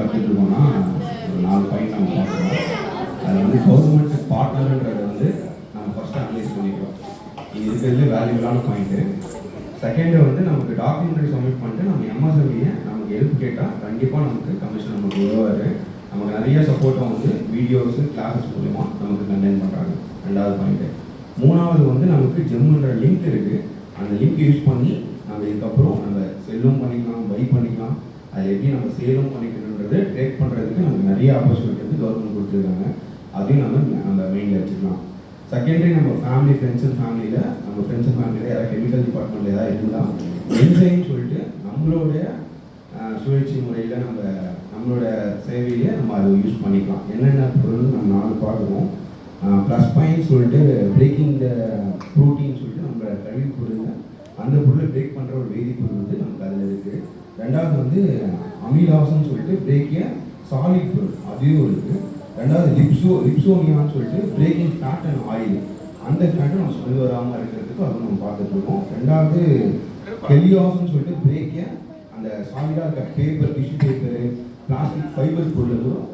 பார்த்துட்டு இருக்கோம்னா ஒரு 4 பாயிண்ட் நம்ம பார்க்குறோம். அது வந்து கவர்மெண்ட் பார்ட்னருன்றதை வந்து நம்ம ஃபர்ஸ்ட் அனலைஸ் பண்ணிக்கிறோம். இது இருக்கிறதுல வேல்யூபிளான பாயிண்ட்டு. செகண்டு வந்து நமக்கு டாக்குமெண்ட்ரி சப்மிட் பண்ணிட்டு நம்ம எம்எஸ்எம்இயை நமக்கு ஹெல்ப் கேட்டால் கண்டிப்பாக நமக்கு கமிஷன் நமக்கு உதவாரு. நமக்கு நிறைய சப்போர்ட்டும் வந்து வீடியோஸு கிளாஸஸ் மூலமா நமக்கு கண்டெயின் பண்ணுறாங்க. 2வது பாயிண்ட்டு. 3வது வந்து நமக்கு ஜெம்முன்ற லிங்க் இருக்குது. அந்த லிங்க் யூஸ் பண்ணி நம்ம இதுக்கப்புறம் நம்ம செல்லும் பண்ணிக்கலாம், பை பண்ணிக்கலாம், அதை எப்படி நம்ம சேலும் பண்ணிக்கணுன்றது ட்ரேக் பண்ணுறதுக்கு நமக்கு நிறைய ஆப்பர்ச்சுனிட்டி வந்து கவர்மெண்ட் கொடுத்துருக்காங்க. அதையும் நம்ம மெயினில் வச்சுக்கலாம். செகண்டரி நம்ம ஃபேமிலி ஃப்ரெண்ட்ஸ் அண்ட் ஃபேமிலியில் யாராவது கெமிக்கல் டிபார்ட்மெண்ட்டில் ஏதாவது இருந்தால் என்சைன்னு சொல்லிட்டு நம்மளுடைய சுழற்சி முறையில் நம்மளோட சேவையிலே நம்ம அதை யூஸ் பண்ணிக்கலாம். என்னென்ன பொருள் நம்ம 4 பார்க்குறோம். ப்ளஸ் பாயிண்ட் சொல்லிட்டு பிரேக்கிங் த ப்ரோட்டீன் சொல்லிட்டு நம்ம கழிவு பொருள், அந்த பொருளை பிரேக் பண்ணுற ஒரு வேதிப்பொருள் வந்து நமக்கு அதில் இருக்குது. 2வது வந்து அமிலாசன்னு சொல்லிட்டு பிரேக்கிய சாலிட் பொருள், அதுவும் இருக்குது. 2வது லிப்சோனியான்னு சொல்லிட்டு பிரேக்கிங் ஃபேட் அண்ட் ஆயில், அந்த ஃபேட்டை நம்ம ஸ்மெல் வராமல் இருக்கிறதுக்கு அதை நம்ம பார்த்துட்டு இருக்கோம். 2வது ஹெலியாஸ்ன்னு சொல்லிட்டு பிரேக்கிய அந்த சாலிடாக இருக்க paper, tissue paper, plastic fibre பொருளும்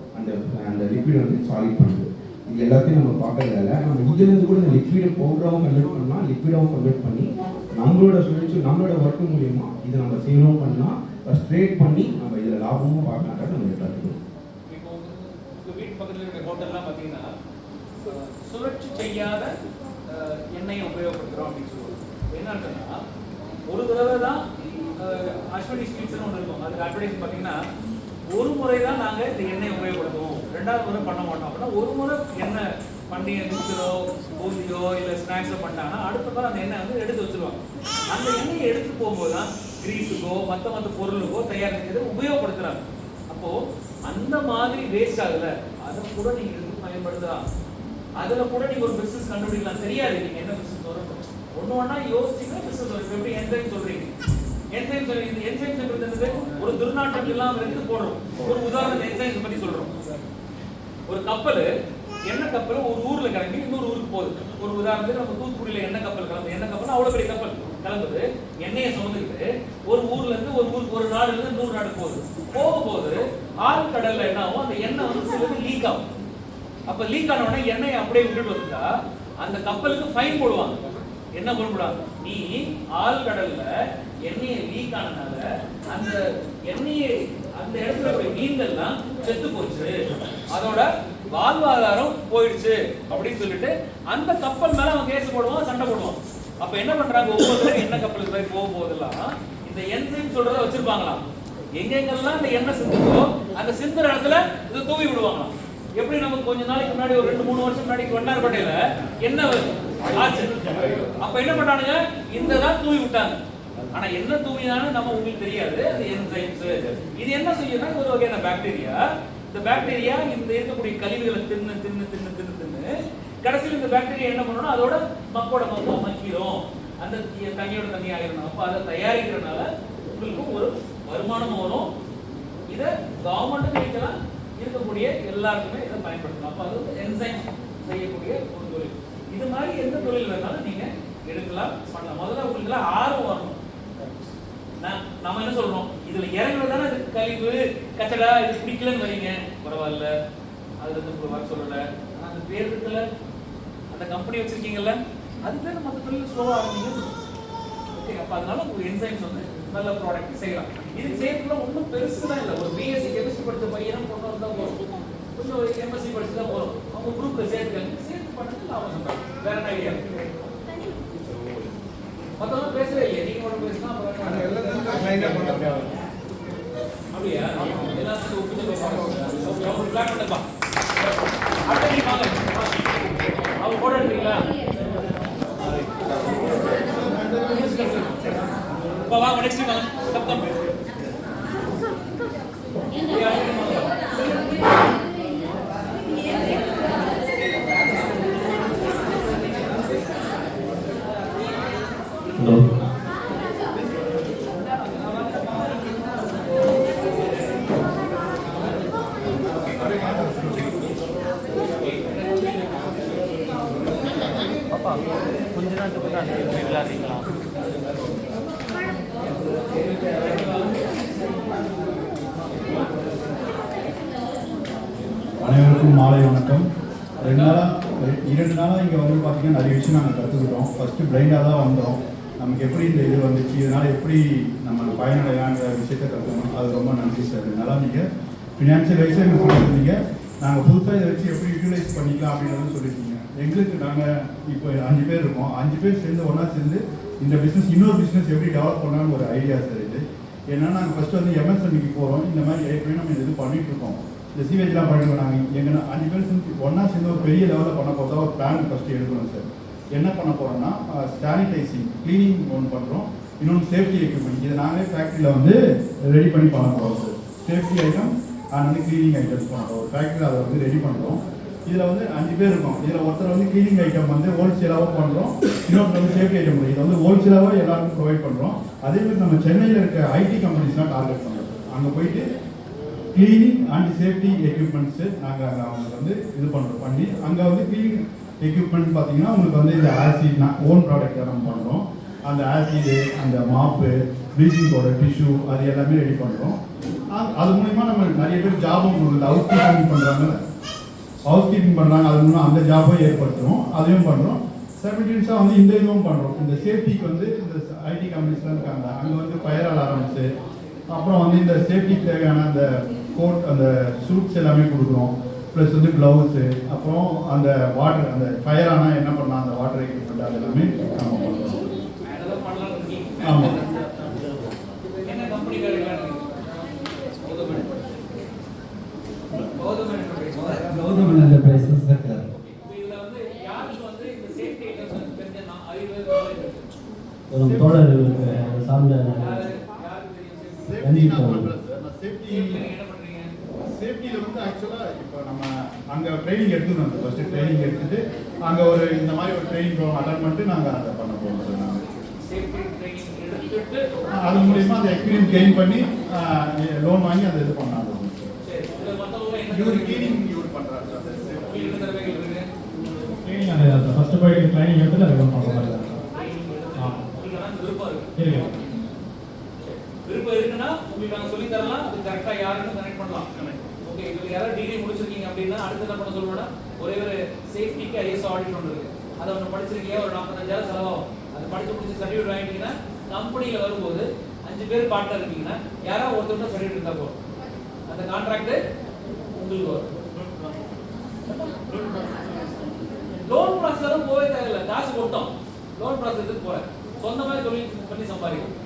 அந்த லிக்விட் வந்து சாலிட் பண்ணுது. இது எல்லாத்தையும் நம்ம பார்க்கறதால நம்ம இதுலேருந்து கூட இந்த லிக்விடை பவுடராகவும் கன்வெர்ட் பண்ணால், லிக்விடாகவும் கன்வெர்ட் பண்ணி நம்மளோட சுழற்சி நம்மளோட ஒர்க்கு மூலியமா இதை நம்ம சேலும் பண்ணலாம், ஸ்ட்ரேட் பண்ணி நம்ம இதில் லாபமும் பார்க்கலான்றது நம்ம கற்றுக்கணும். இப்போ உங்கள் வீட்டு பக்கத்தில் இருக்கிற ஹோட்டல்லாம் பார்த்தீங்கன்னா சுழற்சி செய்யாத எண்ணெயை உபயோகப்படுத்துகிறோம் அப்படின்னு சொல்லுவோம். என்னன்னா ஒரு தடவை தான் அஸ்வினி ஸ்வீட்ஸ்னு ஒன்று இருக்கும். அதுக்கு அட்வர்டைஸ் பார்த்தீங்கன்னா ஒரு முறை தான் நாங்கள் இந்த எண்ணெயை உபயோகப்படுத்துவோம், 2வது முறை பண்ண மாட்டோம். அப்படின்னா ஒரு முறை எண்ணெய் பண்ணி மிக்சரோ பூந்தியோ இல்லை ஸ்நாக்ஸோ பண்ணிட்டாங்கன்னா அடுத்த முறை அந்த எண்ணெய் வந்து எடுத்து வச்சுருவாங்க. அந்த எண்ணெயை எடுத்து போகும்போது தான் கிரீஸுக்கோ மற்ற பொருளுக்கோ தயாரிக்கிறது உபயோகப்படுத்துகிறாங்க. அப்போது அந்த மாதிரி வேஸ்ட் ஆகல, அதை கூட நீங்கள் எடுத்து பயன்படுத்தலாம். அதில் கூட நீங்கள் ஒரு பிஸ்னஸ் கண்டுபிடிக்கலாம். தெரியாது நீங்கள் என்ன பிஸ்னஸ் வரும், ஒன்று ஒன்றா யோசிச்சுன்னா பிஸ்னஸ் வரும். எப்படி என்சைம் சொல்கிறீங்க, என்சைம் சொல்றீங்க, இந்த என்சைம் சொல்றது ஒரு துர்நாற்றம் இல்லாமல் இருந்து போடுறோம். ஒரு உதாரணம் என்சைம் பற்றி சொல்கிறோம். ஒரு கப்பல், எண்ணெய் கப்பல் ஒரு ஊரில் கிளம்பி இன்னொரு ஊருக்கு போகுது. ஒரு உதாரணத்துக்கு நம்ம தூத்துக்குடியில் எண்ணெய் கப்பல் கிளம்புது. எண்ணெய் கப்பல் அவ்வளோ பெரிய கப்பல் கிளம்புது, எண்ணெயை சுமந்துக்கிட்டு ஒரு ஊர்லேருந்து ஒரு ஊருக்கு, ஒரு நாடுலேருந்து இன்னொரு நாடு போகும்போது ஆழ்கடலில் என்ன ஆகும், அந்த எண்ணெய் வந்து சிலது லீக் ஆகும். அப்போ லீக் ஆன உடனே எண்ணெயை அப்படியே விட்டுட்டு வந்துட்டா அந்த கப்பலுக்கு ஃபைன் போடுவாங்க. என்ன போடுவாங்க, நீ ஆழ்கடல்ல எண்ணெயை லீக் ஆனதுனால அந்த எண்ணெயை அந்த இடத்துல போய் மீன்கள்லாம் செத்து போச்சு, அதோட வாழ்வாதாரம் போயிடுச்சு அப்படின்னு சொல்லிட்டு அந்த கப்பல் மேல அவன் கேஸ் போடுவான், சண்டை போடுவான். அப்ப என்ன பண்றாங்க, ஒவ்வொரு எண்ணெய் கப்பலுக்கு போய் போகும்போதெல்லாம் இந்த என்சைம் சொல்றத வச்சிருப்பாங்களாம். எங்கெங்கெல்லாம் இந்த எண்ணெய் சிந்துதோ அந்த சிந்துற இடத்துல இதை தூவி விடுவாங்களாம். எப்படி நமக்கு கொஞ்ச நாளைக்கு முன்னாடி ஒரு 2-3 வருஷம் முன்னாடி வண்ணார்பேட்டையில என்ன ஆச்சு, அப்ப என்ன பண்ணானுங்க, இந்த தான் தூவி விட்டாங்க. ஆனா என்ன தூவினாலும் நம்ம உங்களுக்கு தெரியாது. அது என்சைம்ஸ். இது என்ன செய்யும்னா ஒரு வகையான பாக்டீரியா. இந்த பாக்டீரியா இந்த இருக்கக்கூடிய கழிவுகளை தின்னு தின்னு தின்னு தின்னு தின்னு கடைசியில் இந்த பாக்டீரியா என்ன பண்ணணும், அதோட மக்கோட மக்கிரும், அந்த தண்ணியோட தண்ணி ஆயிரும். அப்ப அதை தயாரிக்கிறதுனால உங்களுக்கு ஒரு வருமானமும் வரும். இதை கவர்மெண்ட் வைக்கலாம், இருக்கக்கூடிய எல்லாருக்குமே இதை பயன்படுத்தலாம். அப்போ அது என்சைம் செய்யக்கூடிய ஒரு தொழில். இது மாதிரி எந்த தொழில் வேணாலும் நீங்க எடுக்கலாம், பண்ணலாம். முதல்ல உங்களுக்கு ஆர்வம் வரணும். நம்ம என்ன சொல்றோம், இதுல இறங்குறதானே கழிவு கச்சடா, இது பிடிக்கலன்னு வரீங்க, பரவாயில்ல, அதுல இருந்து வர சொல்லல. ஆனா அந்த பேர் இருக்குல்ல, அந்த கம்பெனி வச்சிருக்கீங்கல்ல, அது பேர் மற்ற தொழில் ஸ்லோவா ஆரம்பிங்க. ஓகே, அப்ப அதனால ஒரு என்சைம்ஸ் வந்து நல்ல ப்ராடக்ட் செய்யலாம். இது செய்யறதுல ஒன்றும் பெருசுதான் இல்லை. ஒரு பிஎஸ்சி கெமிஸ்ட்ரி படித்த பையனும் கொண்டு வந்தால் போகிறோம், கொஞ்சம் எம்எஸ்சி படிச்சு தான் போகிறோம். அவங்க குரூப்ல சேர்த்து பண்ணது லாபம் சொல்றாங்க. வேற என்ன ஐடியா? மற்றவங்க பேசவே இல்லையா? நீங்க மட்டும் பேசினா அப்படியா? எல்லாத்துக்கும் ஒப்பிட்டு பேசுறாங்க. பிளான் பண்ணப்பா அப்படி வாங்க, அவங்க போட எடுத்தீங்களா? வாங்க நெக்ஸ்ட் வாங்க. தப்பு கொஞ்ச நேரத்துக்கு விளையாடுறீங்களா? அனைவருக்கும் மாலை வணக்கம். 2 நாளாக இங்கே வந்து பார்த்தீங்கன்னா நிறைய விஷயம் நாங்கள் கற்றுக்கிட்டோம். ஃபஸ்ட்டு பிளைண்டாக தான் வந்தோம். நமக்கு எப்படி இந்த இது வந்துச்சு, இதனால் எப்படி நம்ம பயனடையாங்கிற விஷயத்தை கற்றுக்கணும். அது ரொம்ப நன்றி சார். இதனால் நீங்கள் ஃபினான்ஷியல் வைஸாக எங்களுக்கு சொல்லியிருந்தீங்க. நாங்கள் புதுசாக இதை வச்சு எப்படி யூட்டிலைஸ் பண்ணிக்கலாம் அப்படின்றத சொல்லியிருக்கீங்க. எங்களுக்கு நாங்கள் இப்போ 5 பேர் இருக்கோம். 5 பேர் சேர்ந்து ஒன்றா சேர்ந்து இந்த பிஸ்னஸ் இன்னொரு பிஸ்னஸ் எப்படி டெவலப் பண்ணலான்னு ஒரு ஐடியா சார் இது. ஏன்னா நாங்கள் ஃபஸ்ட்டு வந்து எம்எஸ்எம்இக்கு போகிறோம். இந்த மாதிரி ஏற்கனவே நம்ம இது பண்ணிகிட்டு இருக்கோம். இந்த சீவேஜ்லாம் பண்ணிட்டு நாங்கள் எங்கள் 5 பேர் சேர்ந்து ஒன்றா சேர்ந்து ஒரு பெரிய லெவலில் பண்ண போகிறதா ஒரு பிளான் ஃபஸ்ட்டு எடுக்கணும் சார். என்ன பண்ண போகிறோம்னா சானிடைசிங், க்ளீனிங் ஒன்று பண்ணுறோம். இன்னொன்று சேஃப்டி எக்யூப்மெண்ட். இதை நாங்களே ஃபேக்ட்ரியில் வந்து ரெடி பண்ணி பண்ண போகிறோம் சார். சேஃப்டி ஐட்டம் அண்ட் வந்து க்ளீனிங் ஐட்டம்ஸ் பண்ண போகிறோம். ஃபேக்ட்ரியில் அதை வந்து ரெடி பண்ணுறோம். இதில் வந்து 5 பேர் இருக்கோம். இதில் ஒருத்தர் வந்து க்ளீனிங் ஐட்டம் வந்து ஹோல்சேலாகவும் பண்ணுறோம். இன்னொருத்தர் வந்து சேஃப்டி ஐட்டம் பண்ணுறோம். இதை வந்து ஹோல்சேலாகவும் எல்லாருக்கும் ப்ரொவைட் பண்ணுறோம். அதேமாதிரி நம்ம சென்னையில் இருக்க ஐடி கம்பெனிஸ்லாம் டார்கெட் பண்ணுறோம். அங்கே போயிட்டு க்ளீனிங் அண்ட் சேஃப்டி எக்யூப்மெண்ட்ஸு நாங்கள் அங்கே அவங்களுக்கு வந்து இது பண்ணுறோம். பண்ணி அங்கே வந்து க்ளீனிங் எக்யூப்மெண்ட் பார்த்தீங்கன்னா உங்களுக்கு வந்து இந்த ஆசிட்னா ஓன் ப்ராடக்டாக நம்ம பண்ணுறோம். அந்த ஆசிடு, அந்த மாப்பு, ப்ளீச்சிங் பவுடர், டிஷ்யூ அது எல்லாமே ரெடி பண்ணுறோம். அது மூலிமா நம்ம நிறைய பேர் ஜாபும் கொடுக்குது. ஹவுஸ் கீப்பிங் பண்ணுறாங்க. அது மூலம் அந்த ஜாபும் ஏற்படுத்துகிறோம். அதையும் பண்ணுறோம். சர்டிஃபிகேட்ஸாக வந்து இந்த இதுவும் பண்ணுறோம். இந்த சேஃப்டிக்கு வந்து இந்த ஐடி கம்பெனிஸ்லாம் இருக்காங்க. அங்கே வந்து ஃபயர் அலாரம்ஸு, அப்புறம் வந்து இந்த சேஃப்டிக்கு தேவையான அந்த கோட், அந்த சூட்ஸ் எல்லாமே கொடுக்குறோம். ப்ளஸ் வந்து க்ளவுஸு, அப்புறம் அந்த வாட்டர், அந்த ஃபயர் ஆனால் என்ன பண்ணலாம், அந்த வாட்டர் எக்யூப்மெண்ட் அது எல்லாமே நம்ம பண்ணுறோம். ஆமாம். Gauthaman enterprises sir. ஒரு தோழர் சார்ந்த சேஃப்டியில் வந்து ஆக்சுவலாக இப்போ நம்ம அங்கே ட்ரைனிங் எடுத்துக்கணும். ஃபஸ்ட்டு ட்ரைனிங் எடுத்துட்டு அங்கே ஒரு இந்த மாதிரி ஒரு ட்ரைனிங் ப்ரோக்ராம் அட்டன் பண்ணிட்டு நாங்கள் அதை பண்ண போகிறோம் சார். நாங்கள் அது மூலியமாக அந்த எக்ஸ்பீரியன்ஸ் கெயின் பண்ணி லோன் வாங்கி அதை இது பண்ணாங்க. இவர் கிளீனிங் இவர் பண்ணுறாரு சார். ட்ரைனிங் அந்த ஃபஸ்ட்டு போய் ட்ரைனிங் எடுத்துட்டு அதை பண்ணுற மாதிரி தான். விருப்பம் இருக்குன்னா உங்களுக்கு நாங்கள் சொல்லி தரலாம். அது கரெக்டாக யாருன்னு கனெக்ட் பண்ணலாம். ஓகே, இதில் யாராவது டிகிரி முடிச்சிருக்கீங்க அப்படின்னா அடுத்து என்ன பண்ண சொல்லணும்னா ஒரே ஒரு சேஃப்டிக்கு ஐஎஸ் ஆடிட் ஒன்று இருக்குது. அதை ஒன்று படிச்சிருக்கீங்க, ஒரு 45,000 செலவாகும். அதை படித்து முடிச்சு சர்டிஃபிகேட் வாங்கிட்டீங்கன்னா கம்பெனியில் வரும்போது 5 பேர் பார்ட்னர் இருக்கீங்கன்னா யாராவது ஒருத்தர் சர்டிஃபிகேட் இருந்தால் போதும். அந்த கான்ட்ராக்ட் உங்களுக்கு வரும். லோன் ப்ராசஸரும் போவே தேவையில்லை. காசு கொடுத்தோம், லோன் ப்ராசஸுக்கு போகிறேன். சொந்தமாக தொழில் பண்ணி சம்பாதிக்கும்.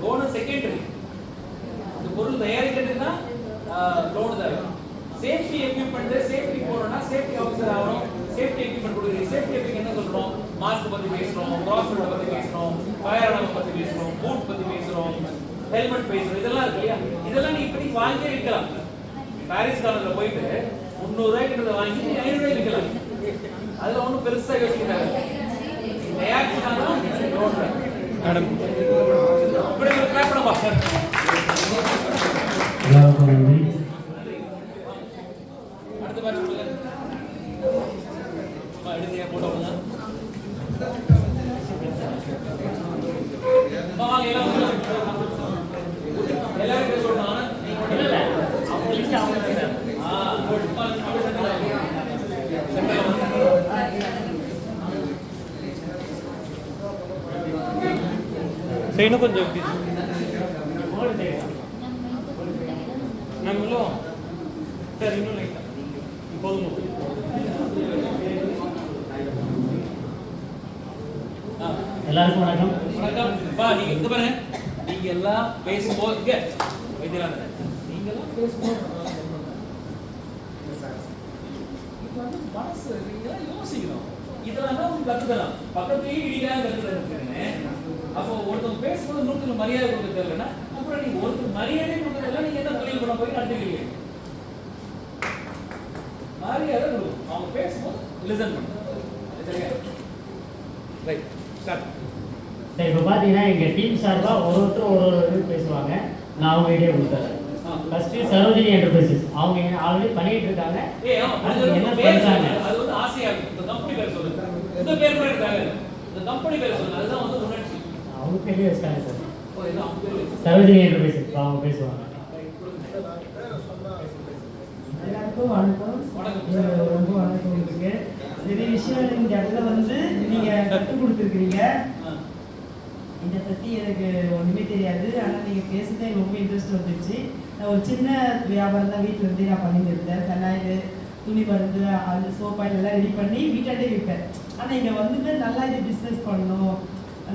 Loan secondary. இந்த பொருள் தயாரிக்கிறதுனா லோன் தேவை. சேஃப்டி எக்யூப்மெண்ட், சேஃப்டி போறோம்னா சேஃப்டி ஆஃபீஸர் ஆகணும். சேஃப்டி எக்யூப்மெண்ட் கொடுக்குறீங்க. சேஃப்டி எக்யூப்மெண்ட் என்ன சொல்றோம்? மாஸ்க் பத்தி பேசுறோம், கிராஸ் ஃபில்டர் பத்தி பேசுறோம், ஃபயர் அலார்ம் பத்தி பேசுறோம், பூட் பத்தி பேசுறோம், ஹெல்மெட் பேசுறோம். இதெல்லாம் இருக்கு இல்லையா? இதெல்லாம் நீ இப்படி வாங்கி விற்கலாம். பாரிஸ் கார்னர்ல போயிட்டு 300 ரூபாய்க்கு வாங்கி 500 ரூபாய் விற்கலாம். அதுல ஒன்றும் பெருசா யோசிக்கிறாங்க. தயாரிச்சுதான் மேடம் அப்படி ஒரு கிளாப் பண்ணப்பா. எல்லாருக்கும் நன்றி. அடுத்த பேட்ச் கொடுங்க. எடுத்து போட்டோ கொடுங்க. வாங்க எல்லாரும் பேச சொல்றாங்க. இல்ல அவங்க லிஸ்ட் அவங்க இன்னும் கொஞ்சம் நம்மளும் சரி இன்னும் லைட்டா போதும். எல்லாருக்கும் வணக்கம். வணக்கம். பா நீங்க இங்க பாருங்க. நீங்க எல்லாம் பேசும்போது இங்க வைத்தியராஜ் நீங்க எல்லாம் பேசும்போது இப்போ வந்து மனசு நீங்க எல்லாம் யோசிக்கணும். இதெல்லாம் தான் உங்களுக்கு கத்துக்கலாம். பக்கத்துலயே இடிக்காக கத்துக்கிறேன். அப்போ ஒருத்தர் பேசும்போது நூற்றுக்கு மரியாதை கொடுக்க தெரியலன்னா அப்புறம் நீங்க ஒருத்தர் மரியாதை கொடுக்கறதுல நீங்க என்ன தொழில் பண்ண போய் நடத்துக்கிறீங்க? மரியாதை கொடுக்கும். அவங்க பேசும்போது லிசன் பண்ணுங்க. சரியா? Ride start. சரி, இப்போ பார்த்தீங்கன்னா எங்கள் டீம் சார்பாக ஒருத்தர் ஒரு இது பேசுவாங்க. நான் அவங்க ஐடியா கொடுத்துறேன். ஃபர்ஸ்ட்டு சரோஜினி என்டர்பிரைசஸ் அவங்க ஆல்ரெடி பண்ணிட்டு இருக்காங்க. என்ன பண்றாங்க? அது வந்து ஆசையா இருக்கு. இந்த கம்பெனி பேர் சொல்லுங்க. இந்த பேர் கூட இருக்காங்க. இந்த கம்பெனி பேர் சொல்லுங்க. அதுதான் வந்து உணர்ச்சி. அவங்க பேரே வச்சிட்டாங்க சார். ஓ என்ன அவங்க பேர்? சரோஜினி என்டர்பிரைசஸ் அவங்க பேசுவாங்க. எல்லாருக்கும் வணக்கம். ரொம்ப வணக்கம் உங்களுக்கு. நிறைய விஷயம் இந்த இடத்துல வந்து நீங்க கற்றுக் கொடுத்துருக்கீங்க. இதை பற்றி எனக்கு ஒன்றுமே தெரியாது. ஆனால் நீங்கள் பேசுறது எனக்கு ரொம்ப இன்ட்ரெஸ்ட் வந்துச்சு. நான் ஒரு சின்ன வியாபாரம் தான் வீட்டில் இருந்தே நான் பண்ணிட்டு இருந்தேன். ஃபெனாயில், துணி மருந்து, அந்த சோப் ஆயில் எல்லாம் ரெடி பண்ணி வீட்டாண்டே விற்பேன். ஆனால் இங்கே வந்துட்டு நல்லா இது பிஸ்னஸ் பண்ணணும்,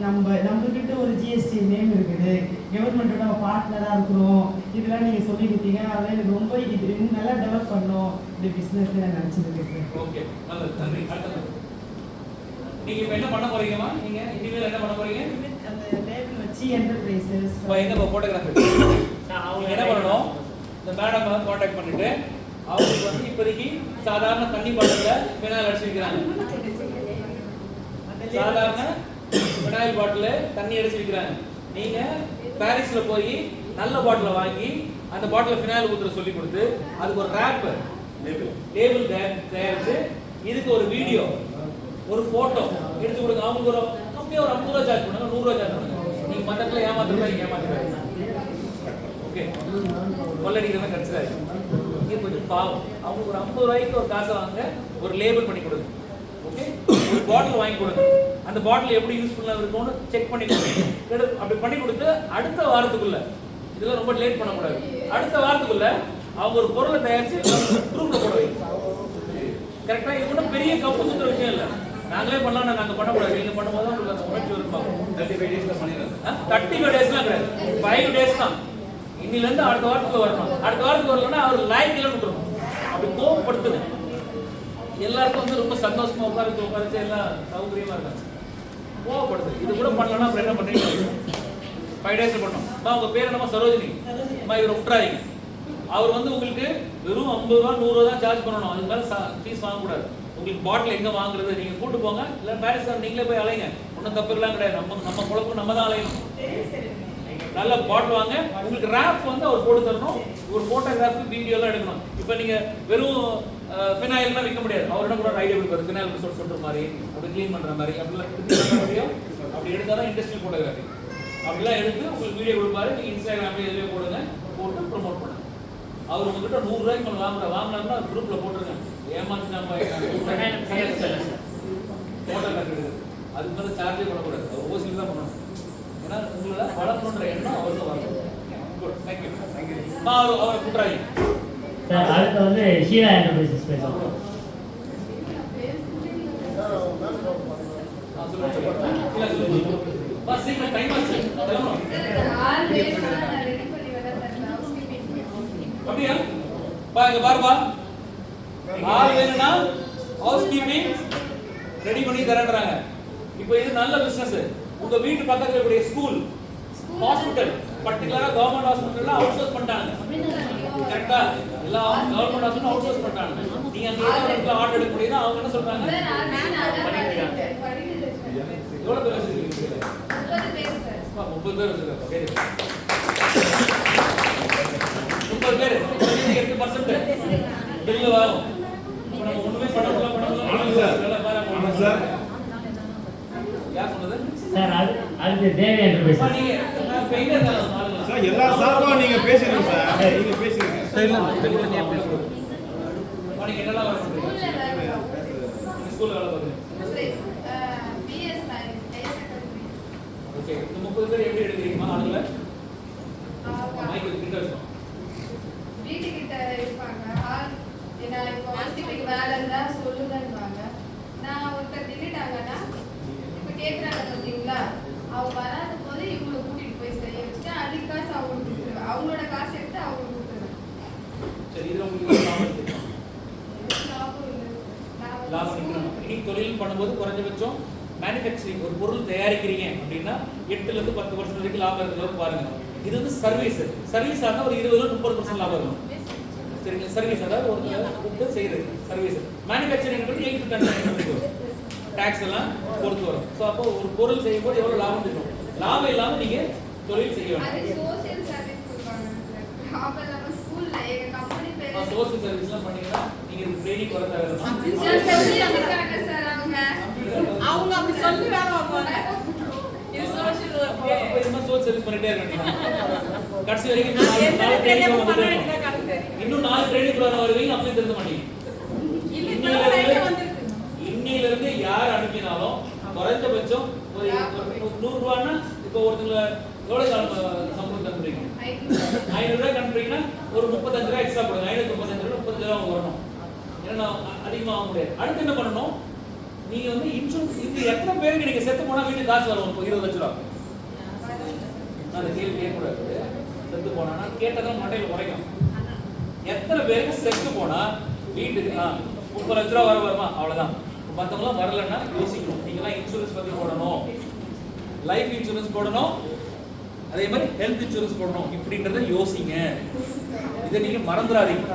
நம்மக்கிட்ட ஒரு ஜிஎஸ்டி நேம் இருக்குது, கவர்மெண்ட்டோட பார்ட்னராக இருக்கிறோம், இதெல்லாம் நீங்கள் சொல்லி கொடுத்தீங்க. அதெல்லாம் எனக்கு ரொம்ப இது இன்னும் நல்லா டெவலப் பண்ணணும் இந்த பிஸ்னஸ் நான் நினச்சிருக்கேன் சார். ஓகே, நல்லது, நன்றி. அடுத்தது நீங்க இப்ப என்ன பண்ண போறீங்கம்மா? நீங்க இனிமேல் என்ன பண்ண போறீங்க? அந்த லேபிள் வச்சு என்டர்பிரைசஸ் எங்க போட்டோகிராஃபி அவங்க என்ன பண்ணணும்? இந்த மேடம் வந்து காண்டாக்ட் பண்ணிட்டு அவங்களுக்கு வந்து இப்போதைக்கு சாதாரண தண்ணி பாட்டில ஃபினாயில் அடிச்சு வைக்கிறாங்க. சாதாரண ஃபினாயில் பாட்டில் தண்ணி அடிச்சு வைக்கிறாங்க. நீங்க பாரிஸ்ல போய் நல்ல பாட்டில் வாங்கி அந்த பாட்டில் ஃபினாயில் ஊத்துற சொல்லி கொடுத்து அதுக்கு ஒரு ரேப் லேபிள் தயாரிச்சு இதுக்கு ஒரு வீடியோ ஒரு போட்டோ எடுத்து கொடுங்க. அவங்களுக்கு ஒரு கம்மியாக ஒரு 50 ரூபா சார்ஜ் பண்ணுங்க, 100 ரூபா சார்ஜ் பண்ணுங்க. நீங்க மற்றத்துல ஏமாத்துறாங்க. ஓகே, கொள்ளடிக்கிறதா கிடைச்சிடாது. இது கொஞ்சம் பாவம். அவங்களுக்கு ஒரு 50 ரூபாய்க்கு ஒரு காசை வாங்க ஒரு லேபிள் பண்ணி கொடுங்க. ஓகே, ஒரு பாட்டில் வாங்கி கொடுங்க. அந்த பாட்டில் எப்படி யூஸ்ஃபுல்லாக இருக்கும்னு செக் பண்ணி கொடுங்க. அப்படி பண்ணி கொடுத்து அடுத்த வாரத்துக்குள்ள, இதெல்லாம் ரொம்ப லேட் பண்ணக்கூடாது, அடுத்த வாரத்துக்குள்ள அவங்க ஒரு பொருளை தயாரிச்சு குரூப்ல போட வைங்க. கரெக்டா? இது கூட பெரிய கப்பு சுத்துற விஷயம் இல்லை. நாங்களே பண்ணலாம், நாங்கள் பண்ணக்கூடாது. நீங்கள் பண்ணும்போது தான் உங்களுக்கு உணர்ச்சி இருப்பாங்க. 35 டேஸ்ல பண்ணிடலாம். 35 டேஸ்லாம் கிடையாது, 5 டேஸ் தான். இன்னிலேருந்து அடுத்த வாரத்துக்கு வரணும். அடுத்த வாரத்துக்கு வரலன்னா அவர் லைக்ல விட்டுருணும். அப்படி கோவப்படுத்துது. எல்லாருக்கும் வந்து ரொம்ப சந்தோஷமா உட்காரச்சு எல்லாம் சௌகரியமா இருக்காங்க. கோவப்படுது. இது கூட பண்ணலன்னா அப்புறம் என்ன பண்ணுறீங்க? 5 டேஸ்ல பண்ணணும். உங்க பேர் என்னமா? சரோஜினி. இவரை விட்டுறாதீங்க. அவர் வந்து உங்களுக்கு வெறும் 50 ரூபா 100 ரூபா தான் சார்ஜ் பண்ணணும். அதுக்கு மேலே ஃபீஸ் வாங்கக்கூடாது. உங்களுக்கு பாட்டில் எங்கே வாங்குறது நீங்கள் கூட்டு போங்க, இல்லை பாரிஸ் நீங்களே போய் அலைங்க, ஒன்றும் தப்பு எல்லாம் கிடையாது. நம்ம குழப்பம் நம்ம தான் அலையணும். நல்ல பாட்டில் வாங்க. உங்களுக்கு ரேப் வந்து அவர் போட்டு தரணும். ஒரு ஃபோட்டோகிராஃபி வீடியோலாம் எடுக்கணும். இப்போ நீங்கள் வெறும் ஃபினாயில்லாம் விற்க முடியாது. அவரிடம் கூட ஐடியா கொடுப்பாரு, ஃபினாயில் சொல்கிற மாதிரி, அப்படி க்ளீன் பண்ணுற மாதிரி, அப்படிலாம் அப்படி எடுத்தால் தான் இண்டஸ்ட்ரியல் ஃபோட்டோகிராஃபி. அப்படிலாம் எடுத்து உங்களுக்கு வீடியோ கொடுப்பாரு. நீங்கள் இன்ஸ்டாகிராமில் எதுலேயே போடுங்க, போட்டு ப்ரொமோட் பண்ணுங்க. அவர் உங்ககிட்ட 100 ரூபாய்க்கு மேலே வாங்கினாருன்னா குரூப்ல போட்டுருங்க. ஏமாந்து நம்ம போட்டோ காட்டுறது அதுக்கு மேலே சார்ஜே பண்ணக்கூடாது. அவர் ஓசியில் தான் பண்ணணும். ஏன்னா உங்களை வளர்க்கணுன்ற எண்ணம் அவருக்கு வரணும். Good, thank you. அவரை கூட்டுறாங்க சார். அடுத்து வந்து ஷீலா என்டர்பிரைசஸ் பேசுவோம். அப்படியா? பாருங்க பாருப்பா, ஆள் வேணும்னா ஹவுஸ் கீப்பிங் ரெடி பண்ணி தரேன்றாங்க. இப்போ இது நல்ல பிசினஸ். உங்க வீட்டு பக்கத்துல இருக்கக்கூடிய ஸ்கூல், ஹாஸ்பிட்டல், பர்టిక్యులரா கவர்மெண்ட் ஹாஸ்பிட்டல்ல அவுட் சோர்ஸ் பண்ணிட்டாங்க. கரெக்ட்டா? எல்லா கவர்மெண்ட் ஹாஸ்பிட்டலும் அவுட் சோர்ஸ் பண்ணிட்டாங்க. நீங்க அங்க ஏதாவது ஆர்டர் எடுக்க முடியுதா? அவங்க என்ன சொல்றாங்க? எவ்வளவு பேர் வச்சிருக்கீங்க? 30 பேர் சார். 30 பேர் வச்சிருக்காங்க. ஓகே, 30 பேர் 8% பில் வரும். இப்போ நம்ம ஒண்ணுமே பண்ணலாம். ஆமாம் சார். யார் சொன்னது சார்? அது தேவி என்டர்பிரைசஸ். நீங்க பெயிண்டர் தான் சார். எல்லா சார்பா நீங்க பேசுறீங்க சார். நீங்க பேசுறீங்க. சரில தனியா பேசுங்க. நீங்க என்னலாம் வர சொல்றீங்க? ஸ்கூல்ல வேலை பாக்குறீங்க. BS okay. இந்த 30 பேர் எப்படி எடுக்கிறீங்க ஆளுங்கள? மைக் கிட்ட வச்சு வீட்டு கிட்ட இருப்பாங்க. ஏன்னா இப்போ ஹாஸ்பிட்டலுக்கு வேலை இருந்தா சொல்லுதாங்க. நான் ஒருத்தர் நின்றுட்டாங்கன்னா இப்போ கேட்குறாங்க பார்த்தீங்களா, அவங்க வராத போது இவங்களை கூட்டிட்டு போய் செய்ய வச்சுட்டு அதுக்கு காசு அவங்களுக்கு கொடுத்துருவேன். அவங்களோட காசு எடுத்து அவங்களுக்கு கொடுத்துருவேன். சரி, இதுல உங்களுக்கு லாபம் இருக்கு. லாபம் இல்லை. லாபம் இருக்கணும். இன்னைக்கு தொழில் பண்ணும்போது குறைஞ்சபட்சம் மேனுஃபேக்சரிங் ஒரு பொருள் தயாரிக்கிறீங்க அப்படின்னா 8லேருந்து 10% வரைக்கும் லாபம் இருக்கிறது பாருங்க. இது வந்து சர்வீஸ். சர்வீஸ் ஆனால் ஒரு 20-30% லாபம் இருக்கும். சரிங்க, சர்வீஸ் அதாவது ஒரு கூப்பிட்டு செய்யறது சர்வீஸ். மேனுஃபேக்சரிங்கிறது 8 to 10% வரும். டாக்ஸ் எல்லாம் பொறுத்து வரும். ஸோ அப்போ ஒரு பொருள் செய்யும்போது எவ்வளோ லாபம் இருக்கும்? லாபம் இல்லாமல் நீங்க தொழில் செய்ய அது வேண்டும். சோஷியல் சர்வீஸ் கொடுப்பாங்க சார். லாபம் இல்லாம ஸ்கூல்ல எங்க கம்பெனி பேர் சோஷியல் சர்வீஸ்லாம் பண்ணீங்கன்னா நீங்க ட்ரைனிங் வர தேவையில்லை. சார் அவங்க அப்படி சொல்லி வேலை வாங்குவாங்க. இது சோஷியல் ஒர்க். அப்போ இந்த மாதிரி சோஷியல் சர்வீஸ் பண்ணிட்டே இருக்கீங்க. கடைசி வரைக்கும் இன்னும் 4 ட்ரைனிங் வருவீங்க, அப்படி திருந்த மாட்டீங்க. எவ்வளவு சம்பளம் கண்டுறீங்க? 500 ரூபாய் கண்டுறீங்கன்னா ஒரு 35 ரூபாய் எக்ஸ்ட்ரா போடுங்க. 535 ரூபாய் 30 ரூபாய் வரணும். ஏன்னா அதிகமாக வாங்க முடியாது. அடுத்து என்ன பண்ணணும்? நீங்க வந்து இன்சூரன்ஸ் இது எத்தனை பேருக்கு நீங்க செத்து போனா வீட்டுக்கு காசு வரும்? 20 லட்சம் ரூபாய். அந்த கேள்வி கேட்கக்கூடாது. செத்து போனா கேட்டதான் மண்டையில் உரைக்கும். எத்தனை பேருக்கு செத்து போனா வீட்டுக்கு 30 லட்ச ரூபா வருமா? அவ்வளவுதான். மற்றவங்களாம் வரலன்னா யோசிக்கணும். நீங்களாம் இன்சூரன்ஸ் பத்தி போடணும், லைஃப் இன்சூரன்ஸ் போடணும், அதே மாதிரி ஹெல்த் இன்சூரன்ஸ் போடணும். இப்படின்றத யோசிங்க. இதை நீங்க மறந்துடாதீங்க.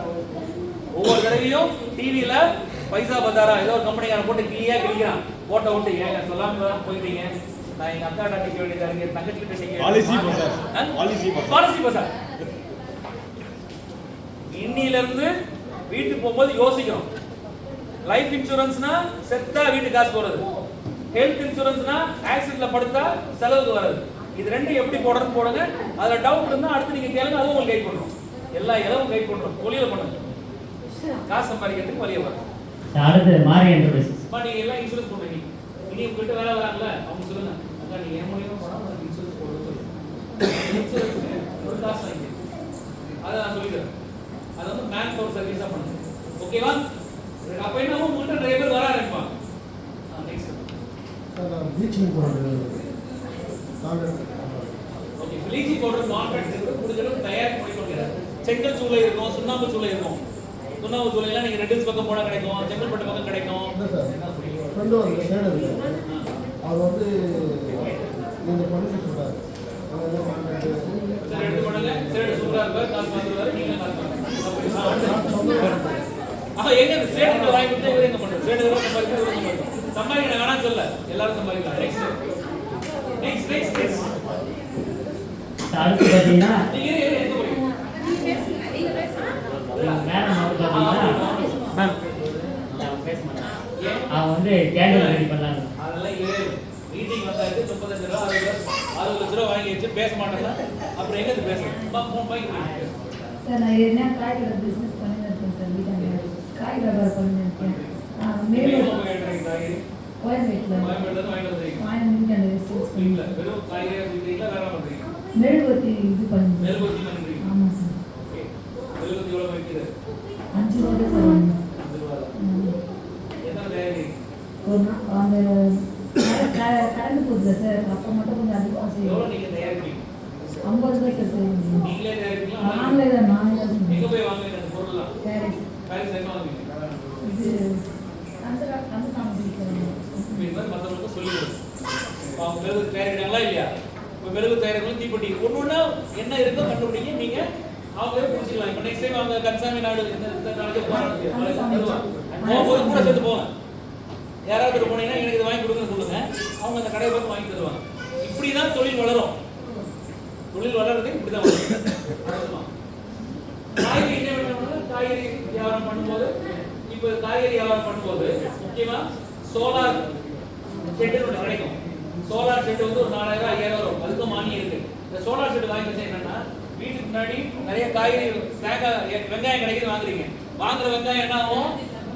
ஒவ்வொரு தடவையும் டிவியில பைசா பதாரா ஏதோ ஒரு கம்பெனிக்காரன் போட்டு கிளிக்கிறான், போட்டோ விட்டு ஏங்க சொல்லாம போயிட்டீங்க, நான் எங்க அக்கா டிக்க வேண்டியதா இருக்கு, தங்கச்சி கிட்ட டிக்க பாலிசி பசார். இன்னில இருந்து வீட்டுக்கு போகும்போது யோசிக்கணும். லைஃப் இன்சூரன்ஸ்னா செத்தா வீட்டுக்கு காசு போறது, ஹெல்த் இன்சூரன்ஸ்னா ஆக்சிடென்ட்ல படுத்தா செலவுக்கு வராது. இது ரெண்டும் எப்படி போடுறது போடுங்க. அதுல டவுட் இருந்தா அடுத்து நீங்க கேளுங்க, அதுவும் உங்களுக்கு கைட் பண்றோம். எல்லா இடமும் கைட் பண்றோம். தொழில பண்ணுங்க, காசு சம்பாதிக்கிறதுக்கு வழியை வரும். அடுத்து மாரி என்டர்பிரைசஸ். நீங்க எல்லாம் இன்சூரன்ஸ் பண்றீங்க. இனி உங்ககிட்ட வேலை வராங்கல்ல, அவங்க சொல்லுங்க, அக்கா நீங்க என் மூலியமா போனா உங்களுக்கு இன்சூரன்ஸ் போடுறது சொல்லுங்க. இன்சூரன்ஸ் ஒரு காசு வாங்கி அதை நான் சொல்லிடுறேன். அதை வந்து மேன் பவர் சர்வீஸா பண்ணுங்க. ஓகேவா? அப்ப என்ன உங்ககிட்ட டிரைவர் வர ஆரம்பிப்பாங்க. Next bleaching powder okay, bleaching powder contract இருக்கு, முடிஞ்சளவு தயார் பண்ணி கொடுக்குறாரு. செங்கல் சூளை இருக்கும், சுண்ணாம்பு சூளை இருக்கும். சுண்ணாம்பு சூளைலாம் நீங்க ரெட்டில்ஸ் பக்கம் போனா கிடைக்கும், செங்கல்பட்டு பக்கம் கிடைக்கும். ஃப்ரெண்டு ஒரு சேடு இருக்கு, அவர் வந்து இந்த பண்ணி சொல்றாரு. சரி எடுத்து பண்ணுங்க. சரி சூப்பரா இருக்கு, காசு வந்துருவாரு, நீங்க காசு பண்ணுங்க. எங்க ஸ்டேட்ல வாங்கி கொடுத்தா இவரே எங்க பண்றது? ஸ்டேட் சம்பாதிக்க வேணாம் சொல்ல, எல்லாரும் சம்பாதிக்கலாம். நெக்ஸ்ட் அடுத்து பார்த்தீங்கன்னா நீங்க எங்க போறீங்க? மேடம் வந்து பார்த்தீங்கன்னா மேம் பேச மாட்டேன். அவன் வந்து கேண்டில் ரெடி பண்ணலாங்க. அதெல்லாம் மீட்டிங் வந்தாச்சு 35 ரூபா 60 லட்ச ரூபா வாங்கி வச்சு பேச மாட்டேன்னா அப்புறம் எங்க பேசுறேன்? ஃபோன் பண்ணி சார் நான் என்ன காய்கறி பிஸ்னஸ் பண்ணிருக்கேன் சார். வீட்டாங்க காய் வியாபாரம் பண்ணிருக்கேன். மெழுகுவர்த்தி இது பண்ணுங்க. ஆமாம் சார். 5 ரூபா சார். அந்த கரண்ட் போகுது சார், அப்போ மட்டும் கொஞ்சம் அதிகமாக செய்யும். 50 ரூபாய் சார் செய்யும். நாங்களே தான் இது அந்த சாமி மற்றவங்களுக்கு சொல்லி அவங்க மெழுகு தயாரிக்கிறாங்களா இல்லையா? இப்போ மெழுகு தயாரிக்கலாம் தீப்பெட்டி ஒன்னொன்னா என்ன இருக்கோ கண்டுபிடிங்க. நீங்க அவங்களே பிடிச்சிக்கலாம். இப்போ நெக்ஸ்ட் டைம் அவங்க கன்சாமி நாடு நாளைக்கு போகும்போது கூட சேர்த்து போங்க. யாராவது போனீங்கன்னா எனக்கு இது வாங்கி கொடுங்கன்னு சொல்லுங்க, அவங்க அந்த கடையை பார்த்து வாங்கி தருவாங்க. இப்படிதான் தொழில் வளரும். தொழில் வளர்றது இப்படிதான் வளரும். காய்கறி என்ன பண்ணணும்? காய்கறி வியாபாரம் பண்ணும்போது இப்போ காய்கறி வியாபாரம் பண்ணும்போது முக்கியமா சோலார் ஷெட்டு ஒன்று கிடைக்கும். சோலார் ஷெட்டு வந்து ஒரு 4000 5000 வரும். அதுக்கும் மானியம் இருக்கு. இந்த சோலார் ஷெட்டு வாங்கி வச்சா என்னன்னா வீட்டுக்கு முன்னாடி நிறைய காய்கறி வெங்காயம் கிடைக்குது வாங்குறீங்க. வாங்குற வெங்காயம் என்ன ஆகும்?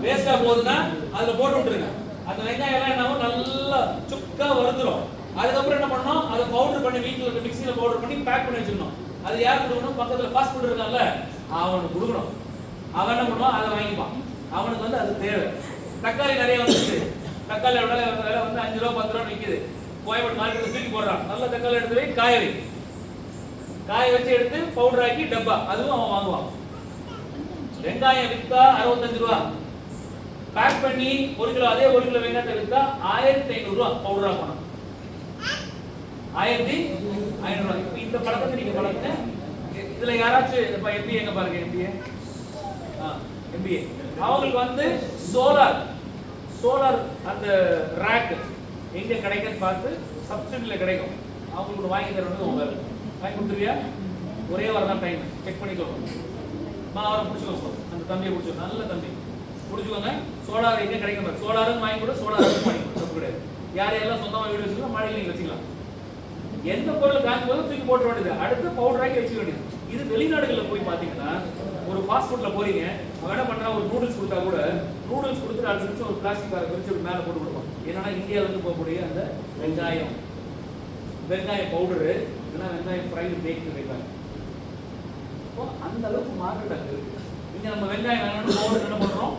வேஸ்டா போகுதுன்னா அதுல போட்டு விட்டுருங்க. அந்த வெங்காயம் எல்லாம் என்ன ஆகும்? நல்லா சுக்கா வறுத்துரும். அதுக்கப்புறம் என்ன பண்ணணும்? அதை பவுடர் பண்ணி வீட்டில் மிக்சியில் பவுடர் பண்ணி பேக் பண்ணி வச்சுக்கணும். அது யார் கொடுக்கணும்? பக்கத்தில் ஃபாஸ்ட் ஃபுட் இருக்கான்ல அவனுக்கு கொடுக்கணும். அவன் என்ன பண்ணுவான்? அதை வாங்கிப்பான். அவனுக்கு வந்து அது தேவை. தக்காளி நிறைய வந்துச்சு. தக்காளி விலை வந்து 5 ரூபா 10 ரூபா விற்கிது. கோயம்பேடு மார்க்கெட்டில் தூக்கி போடுறான். நல்ல தக்காளி எடுத்து போய் காய வச்சு எடுத்து பவுடர் ஆக்கி டப்பா, அதுவும் அவன் வாங்குவான். வெங்காயம் விற்றா 65 ரூபா. பேக் பண்ணி 1 கிலோ அதே 1 கிலோ வெங்காயத்தை விற்றா 1500 ரூபா பவுடரா போனோம். 1500 ரூபா. இப்போ இந்த பழக்கத்தை நீங்க பழகுங்க. இதுல யாராச்சும் எம்பிஏ எங்க பாருங்க, எம்பிஏ அவங்களுக்கு வந்து சோலார் அந்த ரேக் எங்க கிடைக்குன்னு பார்த்து சப்சிடில கிடைக்கும். அவங்களுக்கு வாங்கி தரணும். உங்க வாங்கி கொடுத்துருவியா? ஒரே வாரம் தான் டைம், செக் பண்ணி சொல்லணும். அவரை பிடிச்சிக்கோ, அந்த தம்பியை பிடிச்சோ, நல்ல தம்பி பிடிச்சிக்கோங்க. சோலார் எங்க கிடைக்கும் பாரு. சோலாரும் வாங்கி கூட சோலாரும் வாங்கி கொடுக்க கூடாது. யாரையெல்லாம் சொந்தமாக வீடு வச்சுக்கலாம், மழையில் நீங்கள் வச்சுக்கலாம். எந்த பொருள் காய்க்கும் போது தூக்கி போட்டு வேண்டியது, அடுத்து பவுடராக்கி வச்சுக்க வேண்டியது. இது வெளிநாடுகளில் போய் பார்த்தீங்கன்னா ஒரு ஃபாஸ்ட் ஃபுட்டில் போறீங்க, அவன் என்ன பண்ணுறான்? ஒரு நூடுல்ஸ் கொடுத்தா கூட நூடுல்ஸ் கொடுத்துட்டு அடுத்த நிமிஷம் ஒரு பிளாஸ்டிக் பேக் வச்சு மேலே போட்டு கொடுப்பான். என்னன்னா இந்தியாவிலேருந்து போகக்கூடிய அந்த வெங்காய பவுடரு இல்லைன்னா வெங்காயம் ஃப்ரைடு பேக் வைப்பாங்க. இப்போ அந்த அளவுக்கு மார்க்கெட் அங்கே இருக்குது. இங்கே நம்ம வெங்காயம் வேணும்னு போகிறது என்ன பண்ணுறோம்,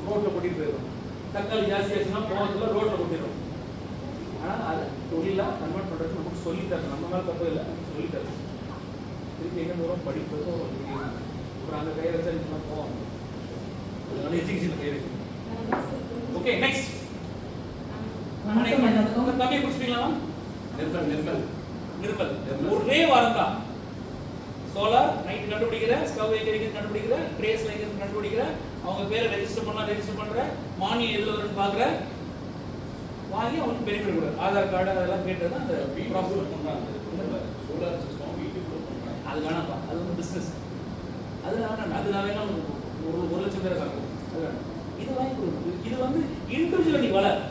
ரோட்டில் கொட்டிட்டு போயிடுறோம். தக்காளி ஜாஸ்தி ஆச்சுன்னா போகிறதுல ரோட்டில் கொட்டிடுறோம். ஆனால் அதை தொழிலாக கன்வெர்ட் பண்ணுறது நமக்கு சொல்லித்தரணும். நம்ம மேலே தப்பு இல்லை, சொல்லித்தரணும். திருப்பி எங்கே போகிறோம், படிப்பது அப்புறம் அந்த கையை வச்சா இந்த மாதிரி போவாங்க. அதனால எஜுகேஷன் கை வைக்கணும். ஓகே, நெக்ஸ்ட் தம்பியை பிடிச்சிட்டீங்களா? நிர்மல் ஒரே வாரம் தான். சோலார் நைட் கண்டுபிடிக்கிற, ஸ்டவ் வைக்கிறது கண்டுபிடிக்கிற, ட்ரேஸ் வைக்கிறது கண்டுபிடிக்கிற, அவங்க பேரை ரெஜிஸ்டர் பண்ணா ரெஜிஸ்டர் பண்ற, மானியம் எதுல வரும்னு பாக்குற, வாங்கி அவனுக்கு பெனிஃபிட் கொடுக்குற, ஆதார் கார்டு அதெல்லாம் கேட்டு தான் அந்த ப்ராசஸ் பண்றாங்க. சோலார் சிஸ்டம் வீட்டுக்குள்ள பண்றாங்க. அது வேணாம்ப்பா, அது வந்து பிசினஸ். அது வேணாம், அது நான் வேணா ஒரு 1,00,000 பேரை காட்டுறோம். அது வேணாம். இது வாங்கி கொடுக்குறது. இது வந்து இண்டிவிஜுவல் நீ வளர்,